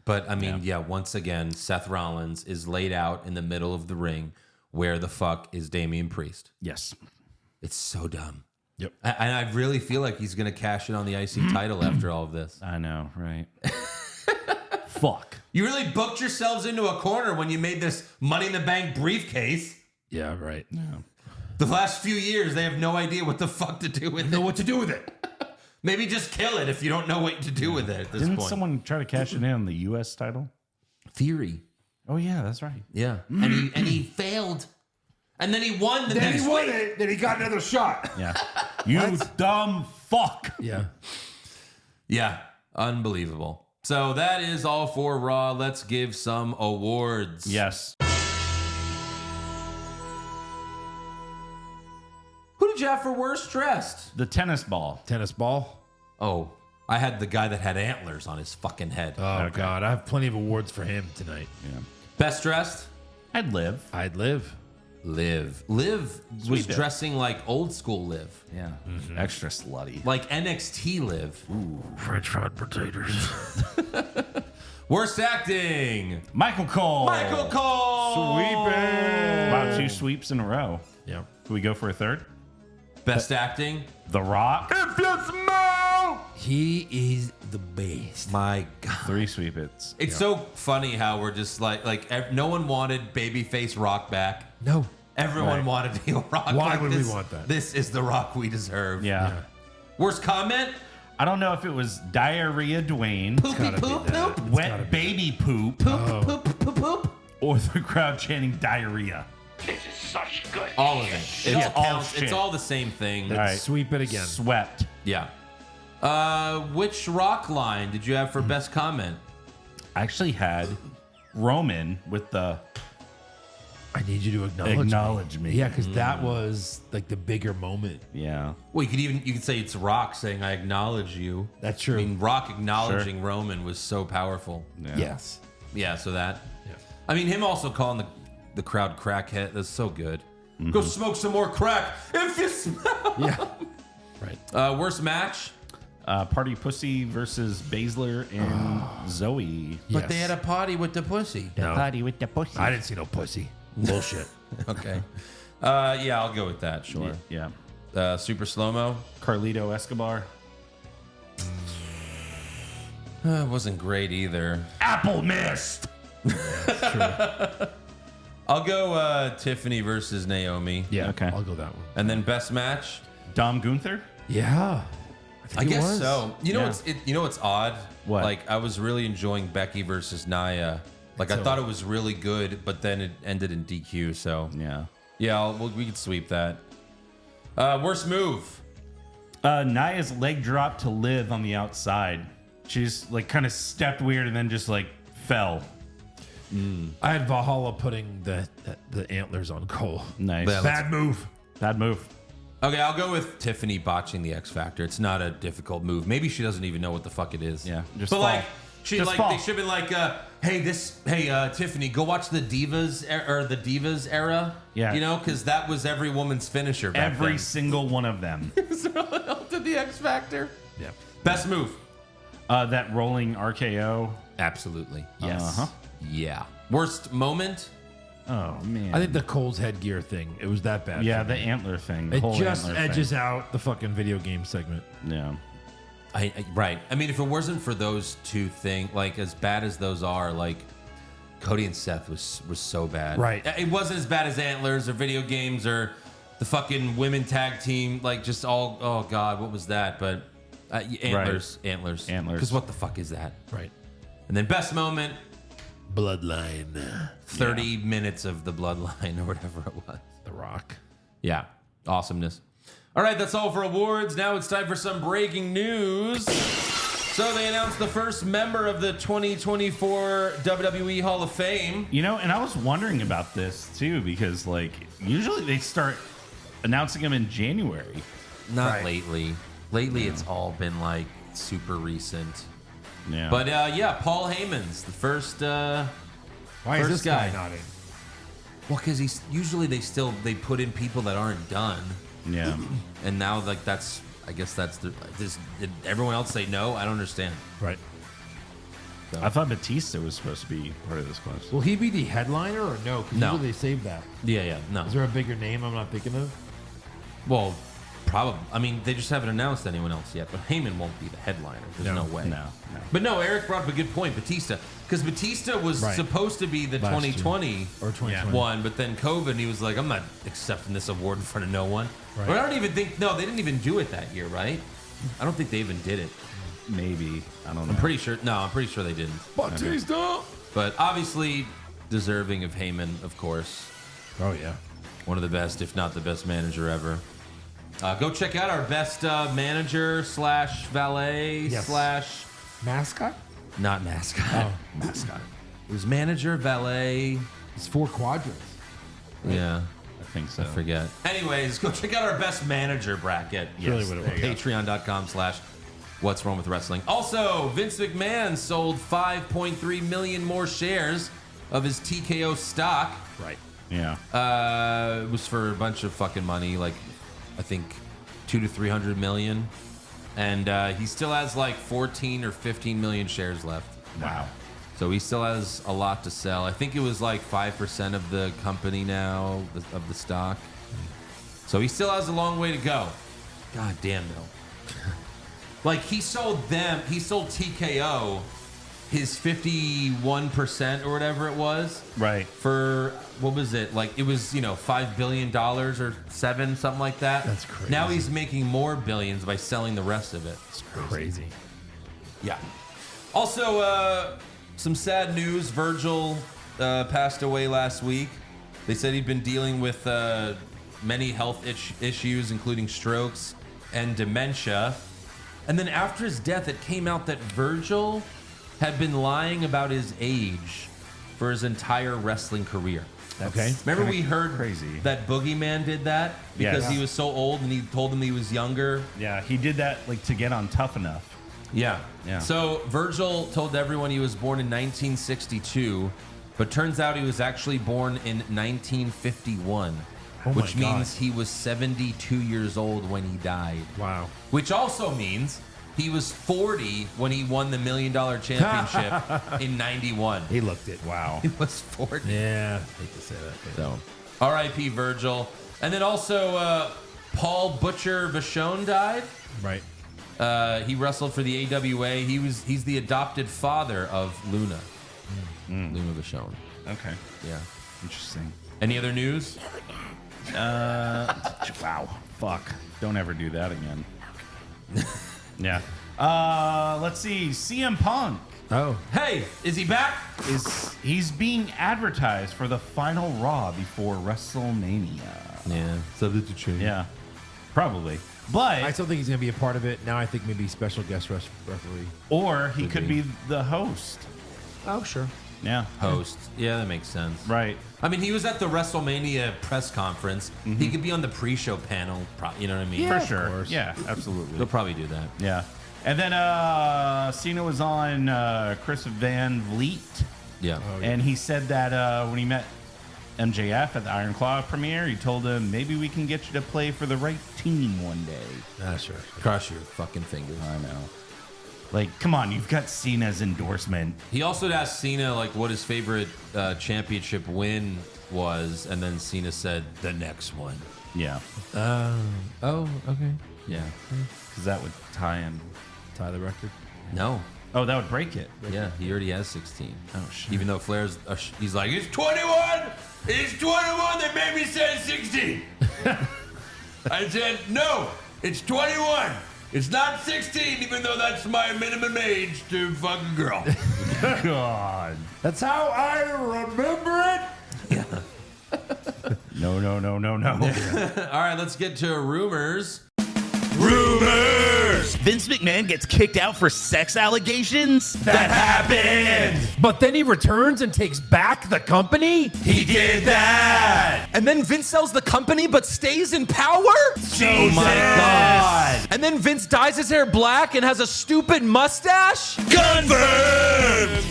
But I mean, once again, Seth Rollins is laid out in the middle of the ring. Where the fuck is Damian Priest? Yes. It's so dumb. Yep. And I really feel like he's going to cash in on the IC title after all of this. I know, right? Fuck. You really booked yourselves into a corner when you made this Money in the Bank briefcase. Yeah, right. Yeah. The last few years, they have no idea what the fuck to do with it. Know what to do with it. Maybe just kill it if you don't know what to do with it at this Didn't point. someone try to cash it in on the U.S. title? Theory. Oh, yeah, that's right. Yeah. And he failed. And then he won the next Then he won week. it. Then he got another shot. Yeah. You dumb fuck. Yeah. Yeah. Unbelievable. So that is all for Raw. Let's give some awards. Yes. Who did you have for worst dressed? The tennis ball. Tennis ball. Oh, I had the guy that had antlers on his fucking head. Oh, God. I have plenty of awards for him tonight. Yeah. Best dressed? I'd live. I'd live. Liv. Liv was Sweet bit. dressing like old school Liv. Yeah. Extra slutty. Like NXT Liv. French fried potatoes. Worst acting. Michael Cole. Michael Cole. Sweeping. Wow, 2 sweeps in a row. Yeah. Can we go for a third? Best acting. The Rock. If you smell. He is the best. My God. 3 sweep hits. It's so funny how we're just like no one wanted babyface Rock back. No. Everyone wanted heel Rock. Why Like, would this, we want that? This is the Rock we deserve. Yeah. Worst comment? I don't know if it was diarrhea Dwayne, Poopy poop poop. wet baby poop, Poop poop poop poop. or the crowd chanting diarrhea. This is such good. All of it. It It's all all counts. shit. It's all the same thing. All right. Sweep it again. Swept. Yeah. Which Rock line did you have for best comment? I actually had Roman with the I need you to acknowledge me. Yeah, because that was like the bigger moment. Yeah. Well, you could say it's Rock saying I acknowledge you. That's true. I mean, Rock acknowledging Roman was so powerful. Yeah. Yes. Yeah, so that. Yeah. I mean, him also calling the crowd crackhead. That's so good. Go smoke some more crack if you smell. Yeah. Right. Worst match. Party Pussy versus Baszler and Zoe. But they had a party with the pussy. No. Party with the pussy. I didn't see no pussy. Bullshit. Okay. Yeah, I'll go with that. Sure. Yeah. Super slow mo. Carlito Escobar. It wasn't great either. Apple Mist. I'll go Tiffany versus Naomi. Yeah. Okay. I'll go that one. And then best match. Dom Gunther. Yeah. I guess so. You know Yeah. you know what's odd? What? Like I was really enjoying Becky versus Nia. Like I thought it was really good, but then it ended in DQ. So Yeah. we could sweep that. Worst move. Nia's leg drop to Liv on the outside. She's like kind of stepped weird and then just like fell. I had Valhalla putting the antlers on Cole. Nice. Yeah, Bad move. Bad move. Okay, I'll go with Tiffany botching the X Factor. It's not a difficult move. Maybe she doesn't even know what the fuck it is. Yeah, just but fall. like she Just like fall. they should have been like, hey Tiffany, go watch the Divas or the Divas era. Yeah. you know, because that was every woman's finisher. Back Every then. single one of them. to the X Factor. Yeah. Best move. That rolling RKO. Absolutely. Yes. Uh-huh. Yeah. Worst moment. Oh man. I think the Cole's headgear thing, it was that bad. Yeah, for the me. antler thing. The It whole just antler edges thing. out the fucking video game segment. Yeah. Right. I mean, if it wasn't for those two things, like as bad as those are, like Cody and Seth was so bad. Right. It wasn't as bad as Antlers or video games or the fucking women tag team. Like just all. Oh God, what was that? But Antlers. Because what the fuck is that? Right. And then best moment. Bloodline. 30 minutes of the Bloodline or whatever it was. The Rock. Yeah. Awesomeness. All right, that's all for awards. Now it's time for some breaking news. So they announced the first member of the 2024 WWE Hall of Fame. You know, and I was wondering about this too, because like usually they start announcing them in January. Not lately. Lately, it's all been like super recent. Yeah. But yeah, Paul Heyman's the first. Why first is this guy not in? Well, because he's usually they put in people that aren't done. Yeah. And now like I guess that's did everyone else say no? I don't understand. Right. So. I thought Batista was supposed to be part of this class. Will he be the headliner or no? Because No. usually they save that. Yeah, no. Is there a bigger name I'm not thinking of? Well, probably. I mean, they just haven't announced anyone else yet. But Heyman won't be the headliner. There's no way. No. But no, Eric brought up a good point. Batista, because Batista was supposed to be the Last 2020 year. Or 2020. one, but then COVID, he was like, I'm not accepting this award in front of no one. Right. But I don't even think. No, they didn't even do it that year, right? I don't think they even did it. Maybe. I don't know. I'm pretty sure. No, I'm pretty sure they didn't. Batista. But obviously, deserving of Heyman, of course. Oh yeah. One of the best, if not the best manager ever. Go check out our best manager / valet / mascot. not mascot. Oh. Mascot. It was manager, valet. It's 4 quadrants. Yeah, I think so. I forget. Anyways, go check out our best manager bracket. Really what it was. Patreon.com/ What's Wrong with Wrestling. Also, Vince McMahon sold 5.3 million more shares of his TKO stock. Right. Yeah. It was for a bunch of fucking money, like I think 200 to 300 million, and he still has like 14 or 15 million shares left. Wow. So he still has a lot to sell. I think it was like 5% of the company now of the stock. So he still has a long way to go. God damn though. Like he sold TKO his 51% or whatever it was. Right. For what was it? Like it was, $5 billion or 7, something like that. That's crazy. Now he's making more billions by selling the rest of it. It's crazy. Yeah. Also, some sad news. Virgil passed away last week. They said he'd been dealing with many health issues, including strokes and dementia. And then after his death, it came out that Virgil had been lying about his age for his entire wrestling career. Okay. Remember we heard crazy. that Boogeyman did that because he was so old and he told him he was younger. Yeah, he did that like to get on Tough Enough. Yeah. Yeah. So Virgil told everyone he was born in 1962, but turns out he was actually born in 1951, which means he was 72 years old when he died. Wow. Which also means he was 40 when he won the $1 Million Championship in 91. He looked it. Wow. He was 40. Yeah. I hate to say that. But. So, R.I.P. Virgil. And then also, Paul Butcher Vachon died. Right. He wrestled for the AWA. He's the adopted father of Luna. Luna Vachon. Okay. Yeah. Interesting. Any other news? Wow. Fuck. Don't ever do that again. Yeah. Let's see. CM Punk Oh. Hey, is he back? he's being advertised for the final Raw before WrestleMania. Yeah. Subject to change. Yeah. Probably. But I still think he's going to be a part of it. Now I think maybe special guest referee. or he could be the host. Oh, sure. Yeah. Host. Yeah, that makes sense. Right. I mean, he was at the WrestleMania press conference. He could be on the pre-show panel. You know what I mean? For of sure. course. Yeah, absolutely. They'll probably do that. Yeah. And then Cena was on Chris Van Vliet. Yeah. And he said that when he met MJF at the Iron Claw premiere, he told him, maybe we can get you to play for the right team one day. Sure. Cross your fucking fingers. I know. Like, come on, you've got Cena's endorsement. He also asked Cena like what his favorite championship win was, and then Cena said the next one. Yeah. Oh, okay. Yeah. Because that would tie in. Tie the record. No. Oh, that would break it. Yeah, he already has 16. Oh, shit. Even though Flair's, he's like, it's 21! It's 21! They made me say 16! I said, no, it's 21! It's not 16, even though that's my minimum age to fuck a girl. God. That's how I remember it. No. All right, let's get to rumors. Rumors! Vince McMahon gets kicked out for sex allegations? That happened! But then he returns and takes back the company? He did that! And then Vince sells the company but stays in power? Oh my God! And then Vince dyes his hair black and has a stupid mustache? Confirmed!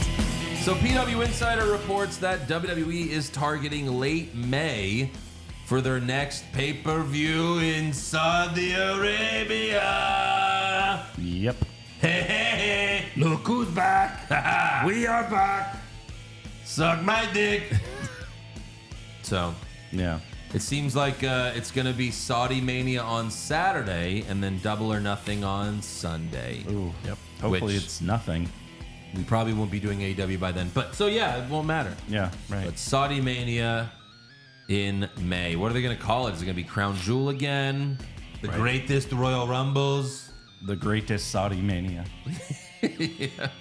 So PW Insider reports that WWE is targeting late May for their next pay-per-view in Saudi Arabia. Yep. Hey, Look who's back. We are back. suck my dick. So, Yeah. it seems like it's going to be Saudi Mania on Saturday and then Double or Nothing on Sunday. Ooh. Yep. Hopefully Which- it's nothing. We probably won't be doing AEW by then. But so, yeah, it won't matter. Yeah. Right. But Saudi Mania in May. What are they going to call it? Is it going to be Crown Jewel again? The greatest Royal Rumbles? The greatest Saudi mania.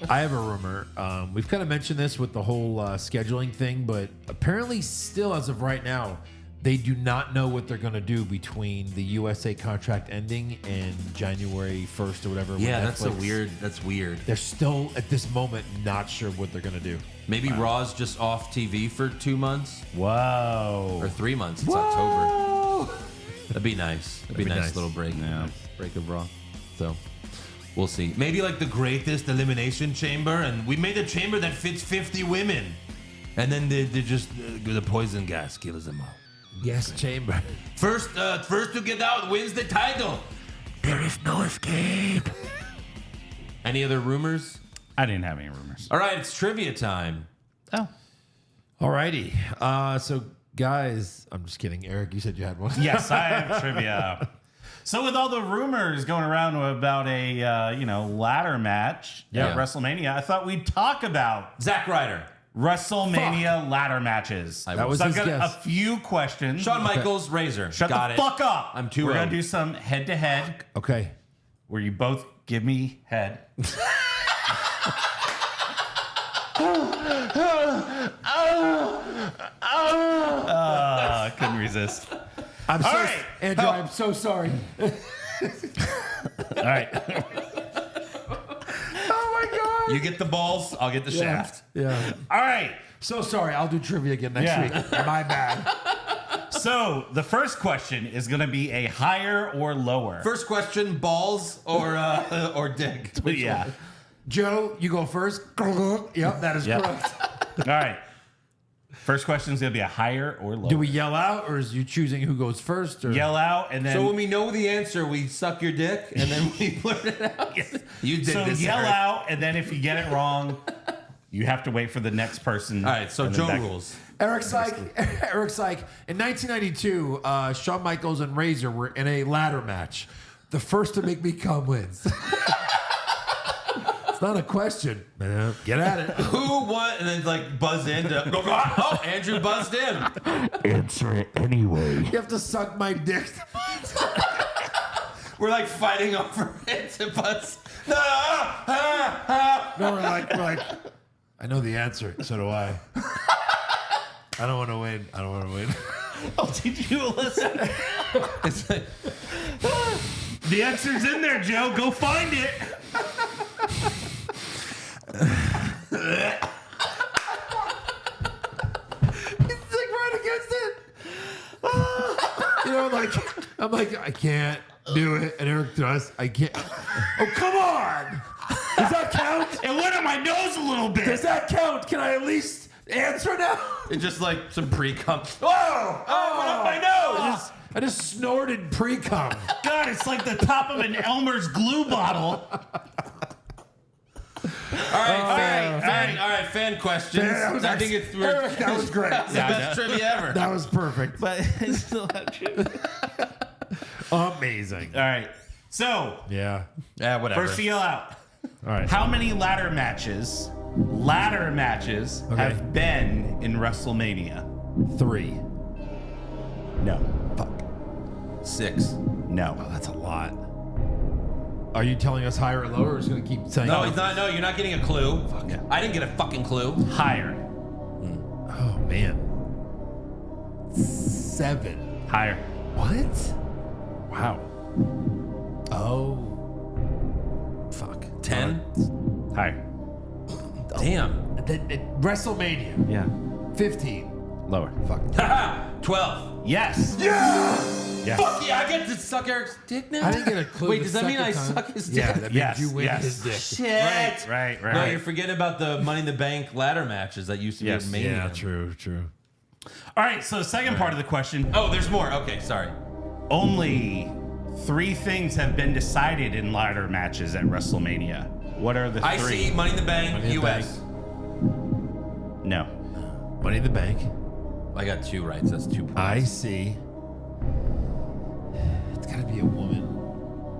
I have a rumor. We've kind of mentioned this with the whole scheduling thing, but apparently still as of right now, they do not know what they're going to do between the USA contract ending and January 1st or whatever. with Yeah, that's Netflix. that's weird. They're still, at this moment, not sure what they're going to do. Maybe Raw's just off TV for 2 months Whoa. or 3 months. It's October. That'd be nice. That'd be a nice nice. little break. Yeah. Break of Raw. So we'll see. Maybe like the greatest elimination chamber, and we made a chamber that fits 50 women. And then they just the poison gas kills them all. Yes, Chamber. First to get out wins the title. There is no escape. Any other rumors? I didn't have any rumors. All right, it's trivia time. Oh. Alrighty. So, guys, I'm just kidding. Eric, you said you had one. Yes, I have trivia. So with all the rumors going around about a ladder match at WrestleMania, I thought we'd talk about Zack Ryder. WrestleMania ladder matches. That was so I've his got guess. a few questions. Shawn Michaels, Razor. Shut Got the it. fuck up. I'm too We're old. gonna do some head-to-head Okay. where you both give me head. I couldn't resist. I'm All so right. Andrew, I'm so sorry. All right. Oh my You get the balls, I'll get the shaft. Yeah. All right. So sorry. I'll do trivia again next Yeah. week. My bad. So the first question is going to be a higher or lower. First question: balls or dick? Yeah. Joe, you go first. Yep, that is Yep. correct. All right. First question is going to be a higher or lower. Do we yell out, or is you choosing who goes first? Or yell out and then? So when we know the answer, we suck your dick and then we blurt it out. You did so this. yell Eric. out, and then if you get it wrong, you have to wait for the next person. All right. So and then Joe back- rules. Eric's like, in 1992, Shawn Michaels and Razor were in a ladder match. The first to make me come wins. It's not a question. Get at it. Who won? And then like buzz in. Oh, Andrew buzzed in. Answer it anyway. You have to suck my dick. We're like fighting over it to buzz. No, No, we're like, I know the answer. So do I. I don't want to win. Oh, did you listen? It's like, The answer's in there, Joe. Go find it. It's like right against it. You know, I'm like, I can't do it. And Eric does. I can't. Oh, come on. Does that count? It went on my nose a little bit. Does that count? Can I at least answer now? it's just like some pre-cum. Whoa! Oh, it went up my nose. I just snorted pre-cum. God, it's like the top of an Elmer's glue bottle. All right, fan questions. I think it's Eric, that was great. the best trivia ever. That was perfect. But it's still not true. Amazing. All right. So, Yeah. Yeah, whatever. first feel out. All right. How many ladder matches have been in WrestleMania? 3. No. Fuck. 6. No. Oh, that's a lot. Are you telling us higher or lower, or is going to keep saying? No, he's not. No, you're not getting a clue. Yeah. I didn't get a fucking clue. Higher. Oh man. 7. Higher. What? Wow. Oh. Fuck. 10. Higher. Damn. WrestleMania. Yeah. 15. Lower. Fuck. 12. Yes. Yeah. Fuck yeah, I get to suck Eric's dick now? I didn't get a clue. Wait, the does that mean I second time. suck his dick? Yeah, that means Yes, you win yes. his dick. Shit. Right. No, you're forgetting about the Money in the Bank ladder matches that used to be Yes. at Mania. Yeah, true. All right. So the second part of the question. Oh, there's more. Okay, sorry. Only 3 things have been decided in ladder matches at WrestleMania. What are the 3? IC, Money in the Bank, Money in the US. No. Money in the Bank. I got 2 right, so that's 2 points. I see. It's got to be a woman.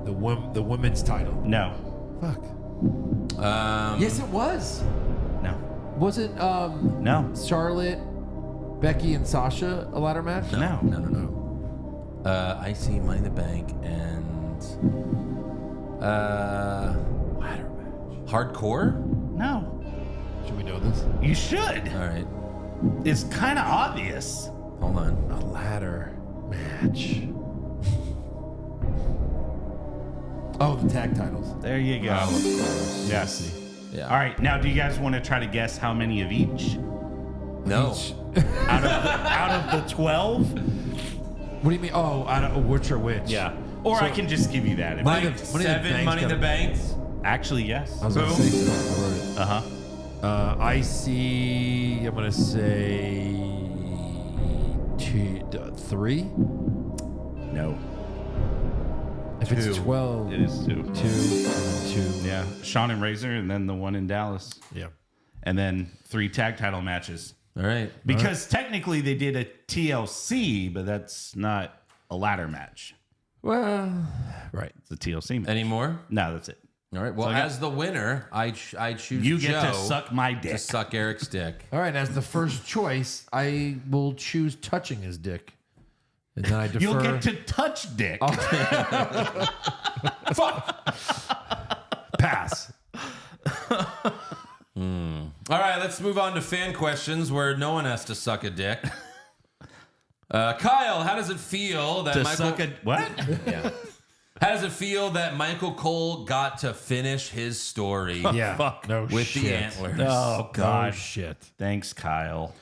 The women's title. No. Fuck. Yes, it was. No. Was it No. Charlotte, Becky, and Sasha a ladder match? No. IC, Money in the Bank, and ladder match. Hardcore? No. Should we know this? You should. All right. It's kind of obvious. Hold on. A ladder match. Oh, the tag titles. There you go. Yes. Yeah. All right. Now, do you guys want to try to guess how many of each? No. Out of the 12? What do you mean? Oh, I don't, which are which? Yeah. Or So- I can just give you that. If Money I- in the- Money in the 7 Bank's Money in the gotta- Banks. Actually, yes. I was going to say so. I wrote it. Uh-huh. I see. I'm gonna say 3. No. If it's 2. 12, It is 2. 2, and then 2. Yeah. Sean and Razor, and then the one in Dallas. Yeah. And then 3 tag title matches. All right. Because technically they did a TLC, but that's not a ladder match. Well, right. It's a TLC match. Any more? No, that's it. All right. Well, So I got- as the winner, I choose You get Joe to suck my dick. to suck Eric's dick. All right. As the first choice, I will choose touching his dick, and then I defer. You'll get to touch dick. pass. All right, let's move on to fan questions where no one has to suck a dick. Kyle, how does it feel that To Michael... suck a... What? Yeah. How does it feel that Michael Cole got to finish his story Yeah. Fuck. No with shit. the antlers? Oh, God. Shit. Thanks, Kyle.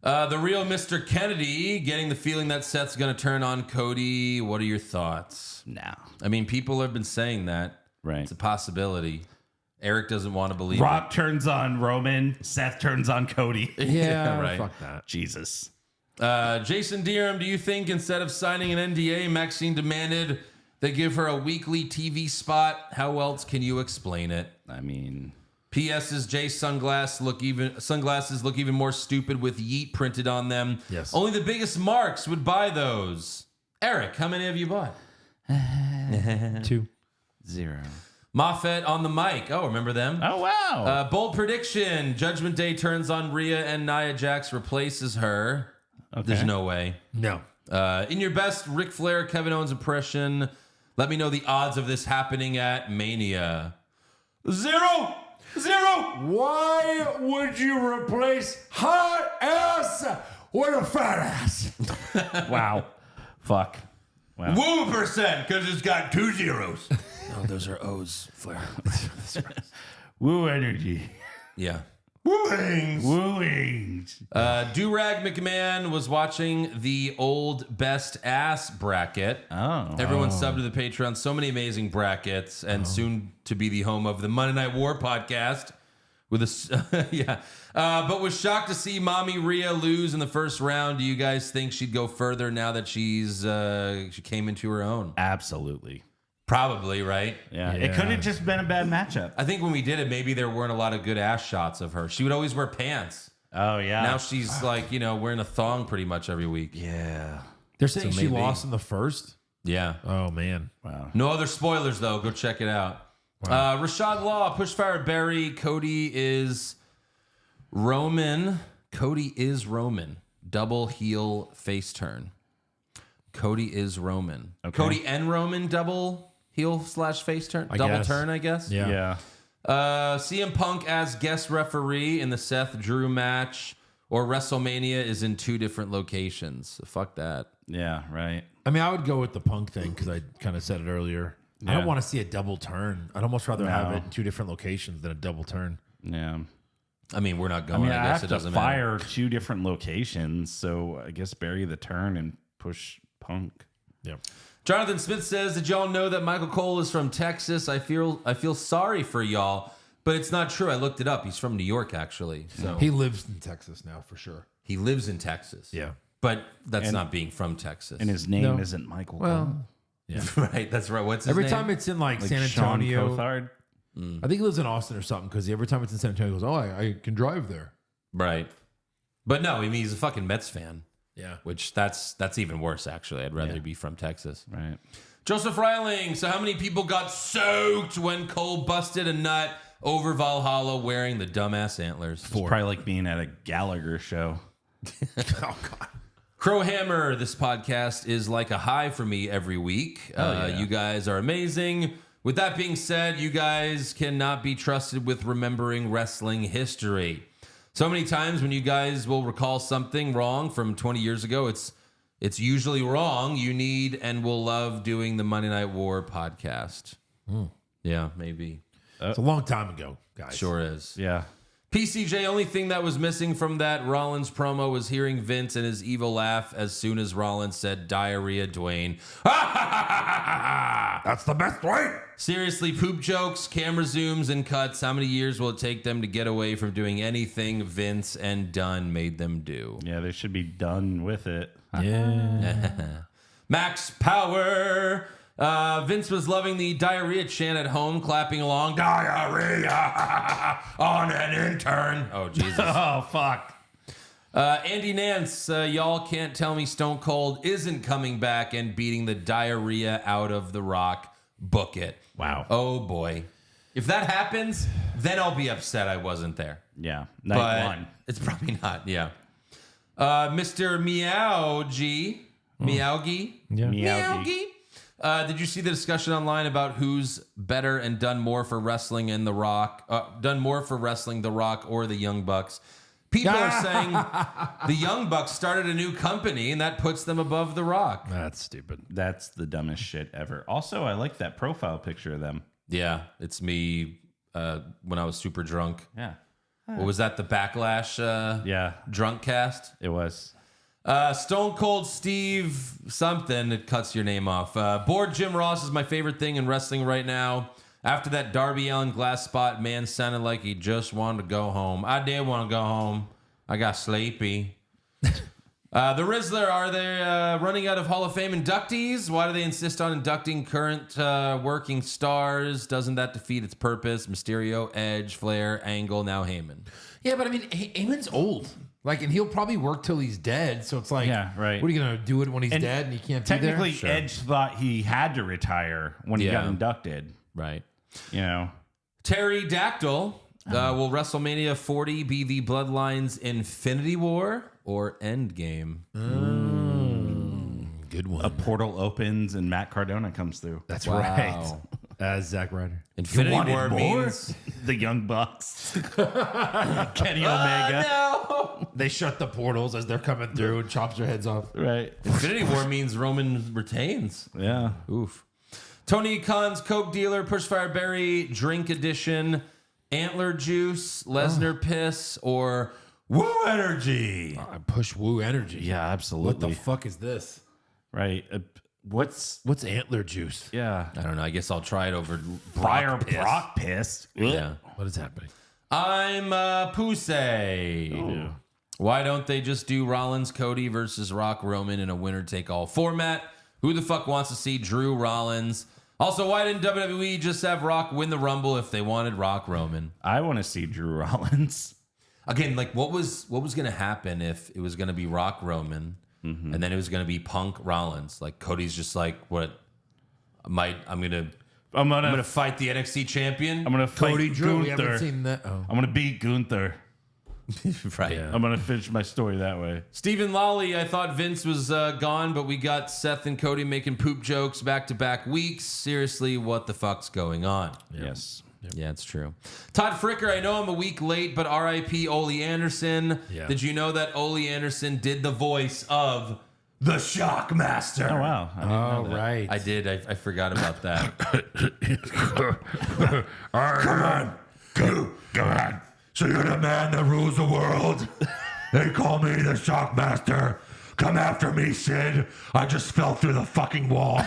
The real Mr. Kennedy getting the feeling that Seth's going to turn on Cody. What are your thoughts? No. I mean, people have been saying that. Right. It's a possibility. Eric doesn't want to believe Rock turns on Roman. Seth turns on Cody. Yeah, right. Fuck that. Jesus. it. Jason Deerham, do you think instead of signing an NDA, Maxine demanded they give her a weekly TV spot? How else can you explain it? I mean... P.S.'s Jay's sunglasses look even more stupid with yeet printed on them. Yes. Only the biggest marks would buy those. Eric, how many have you bought? 2. 0. Moffat on the mic. Oh, remember them? Oh, wow. Bold prediction. Judgment Day turns on Rhea and Nia Jax replaces her. Okay. There's no way. No. In your best Ric Flair, Kevin Owens impression, let me know the odds of this happening at Mania. 0. Why would you replace hot ass with a fat ass? Wow. Fuck. Wow. Woo percent, because it's got 2 zeros. Oh, those are O's, Flair. Woo energy. Yeah. Wooings. Wooings. Durag McMahon was watching the old best ass bracket. Oh. Everyone subbed to the Patreon. So many amazing brackets, and soon to be the home of the Monday Night War podcast. With a but was shocked to see Mommy Rhea lose in the first round. Do you guys think she'd go further now that she came into her own? Absolutely. Probably, right? Yeah. It could have just been a bad matchup. I think when we did it, maybe there weren't a lot of good ass shots of her. She would always wear pants. Oh, yeah. Now she's like, wearing a thong pretty much every week. Yeah. They're saying So she maybe. lost in the first? Yeah. Oh, man. Wow. No other spoilers, though. Go check it out. Rashad Law, Pushfire Barry. Cody is Roman. Cody is Roman. Double heel face turn. Cody is Roman. Okay. Cody and Roman double heel / face turn. Turn, I guess. Yeah. CM Punk as guest referee in the Seth Drew match, or WrestleMania is in 2 different locations. So fuck that. Yeah, right. I mean, I would go with the Punk thing because I kind of said it earlier. I don't want to see a double turn. I'd almost rather have it in 2 different locations than a double turn. Yeah. I mean, we're not going. I guess it doesn't fire matter. 2 different locations, so I guess bury the turn and push Punk. Yep. Jonathan Smith says, did y'all know that Michael Cole is from Texas? I feel sorry for y'all, but it's not true. I looked it up. He's from New York, actually. So he lives in Texas now for sure. He lives in Texas. Yeah. But that's not being from Texas. And his name isn't Michael Cole. Yeah. Right. That's right. What's his name? Every time it's in like San Sean Antonio. Cothard? I think he lives in Austin or something because every time it's in San Antonio, he goes, I can drive there. Right. But no, I mean, he's a fucking Mets fan. Yeah. Which that's even worse, actually. I'd rather be from Texas. Right. Joseph Reiling. So how many people got soaked when Cole busted a nut over Valhalla wearing the dumbass antlers? It's probably like being at a Gallagher show. Oh, God. Crowhammer, this podcast is like a high for me every week. You guys are amazing. With that being said, you guys cannot be trusted with remembering wrestling history. So many times when you guys will recall something wrong from 20 years ago, it's usually wrong. You need and will love doing the Monday Night War podcast. Yeah, maybe. It's a long time ago, guys. Sure is. Yeah. PCJ, only thing that was missing from that Rollins promo was hearing Vince and his evil laugh as soon as Rollins said diarrhea Dwayne. That's the best way. Seriously, poop jokes, camera zooms, and cuts. How many years will it take them to get away from doing anything Vince and Dunn made them do? Yeah, they should be done with it. Yeah. Max Power. Vince was loving the diarrhea chant at home, clapping along. Diarrhea on an intern. Oh, Jesus. Oh, fuck. Andy Nance, y'all can't tell me Stone Cold isn't coming back and beating the diarrhea out of The Rock. Book it. Wow. Oh, boy. If that happens, then I'll be upset I wasn't there. Yeah. But 1. it's probably not, yeah. Mr. Meowgy. Meowgy? Yeah. Meowgy. Did you see the discussion online about who's better and done more for wrestling and The Rock? Done more for wrestling, The Rock or the Young Bucks? People are saying the Young Bucks started a new company and that puts them above The Rock. That's stupid. That's the dumbest shit ever. Also, I like that profile picture of them. Yeah, it's me when I was super drunk. Yeah. What was that? The Backlash Yeah. drunk cast? It was. Stone Cold Steve something. It cuts your name off. Bored Jim Ross is my favorite thing in wrestling right now. After that Darby Allin glass spot, man sounded like he just wanted to go home. I did want to go home. I got sleepy. The Rizzler, are they running out of Hall of Fame inductees? Why do they insist on inducting current working stars? Doesn't that defeat its purpose? Mysterio, Edge, Flair, Angle, now Heyman. Yeah, but I mean, Heyman's old. Like, and he'll probably work till he's dead. So it's like, Yeah, right. What are you going to do it when he's And dead and he can't be there? Technically, Edge thought he had to retire when he got inducted. Right. You know? Terry Dactyl. Will WrestleMania 40 be the Bloodlines Infinity War or Endgame? Good one. A portal opens and Matt Cardona comes through. That's Wow. right. As Zack Ryder. Infinity wanted War more? means... The Young Bucks. Kenny Omega. No! They shut the portals as they're coming through and chops their heads off. Right. Infinity War means Roman retains. Yeah. Oof. Tony Khan's Coke dealer, Pushfire Berry, Drink Edition, Antler Juice, Lesnar Piss, or Woo Energy. I push Woo Energy. Yeah, What absolutely. the fuck is this? Right. What's Antler Juice? yeah? I don't know. I guess I'll try it over Prior Brock Piss. Brock piss. Yeah. What is happening? I'm Pussy. Oh. Why don't they just do Rollins, Cody versus Rock, Roman in a winner-take-all format? Who the fuck wants to see Drew Rollins? Also, why didn't WWE just have Rock win the Rumble if they wanted Rock Roman? I want to see Drew Rollins. Again, like what was going to happen if it was going to be Rock Roman? and then it was going to be Punk Rollins. Like Cody's just like, what? I'm gonna fight the NXT champion. I'm gonna fight Cody Drew. We Gunther. haven't seen that. Oh. I'm gonna beat Gunther. Right. I'm gonna finish my story that way. Stephen Lawley, I thought Vince was gone, but we got Seth and Cody making poop jokes back-to-back weeks. Seriously, what the fuck's going on? Yes. Yeah, it's true. Todd Fricker, I know I'm a week late, but R.I.P. Ole Anderson. Yeah. Did you know that Ole Anderson did the voice of the Shockmaster? Oh wow. I didn't know that. Right. I did. I forgot about that. Come on. Go on. So you're the man that rules the world. They call me the Shockmaster. Come after me, Sid. I just fell through the fucking wall.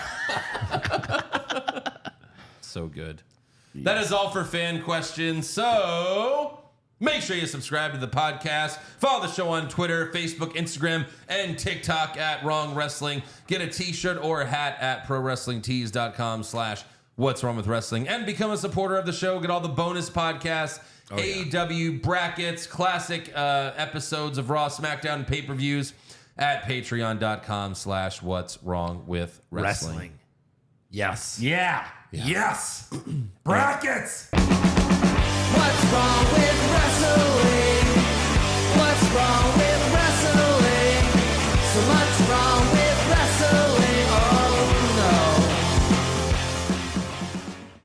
So good. That is all for fan questions. So make sure you subscribe to the podcast. Follow the show on Twitter, Facebook, Instagram, and TikTok at Wrong Wrestling. Get a t-shirt or a hat at prowrestlingtees.com/What's Wrong with Wrestling. And become a supporter of the show. Get all the bonus podcasts, AEW brackets, classic episodes of Raw, SmackDown, and pay-per-views at patreon.com/What's Wrong with Wrestling. Yes. Yeah. Yes. Brackets. What's wrong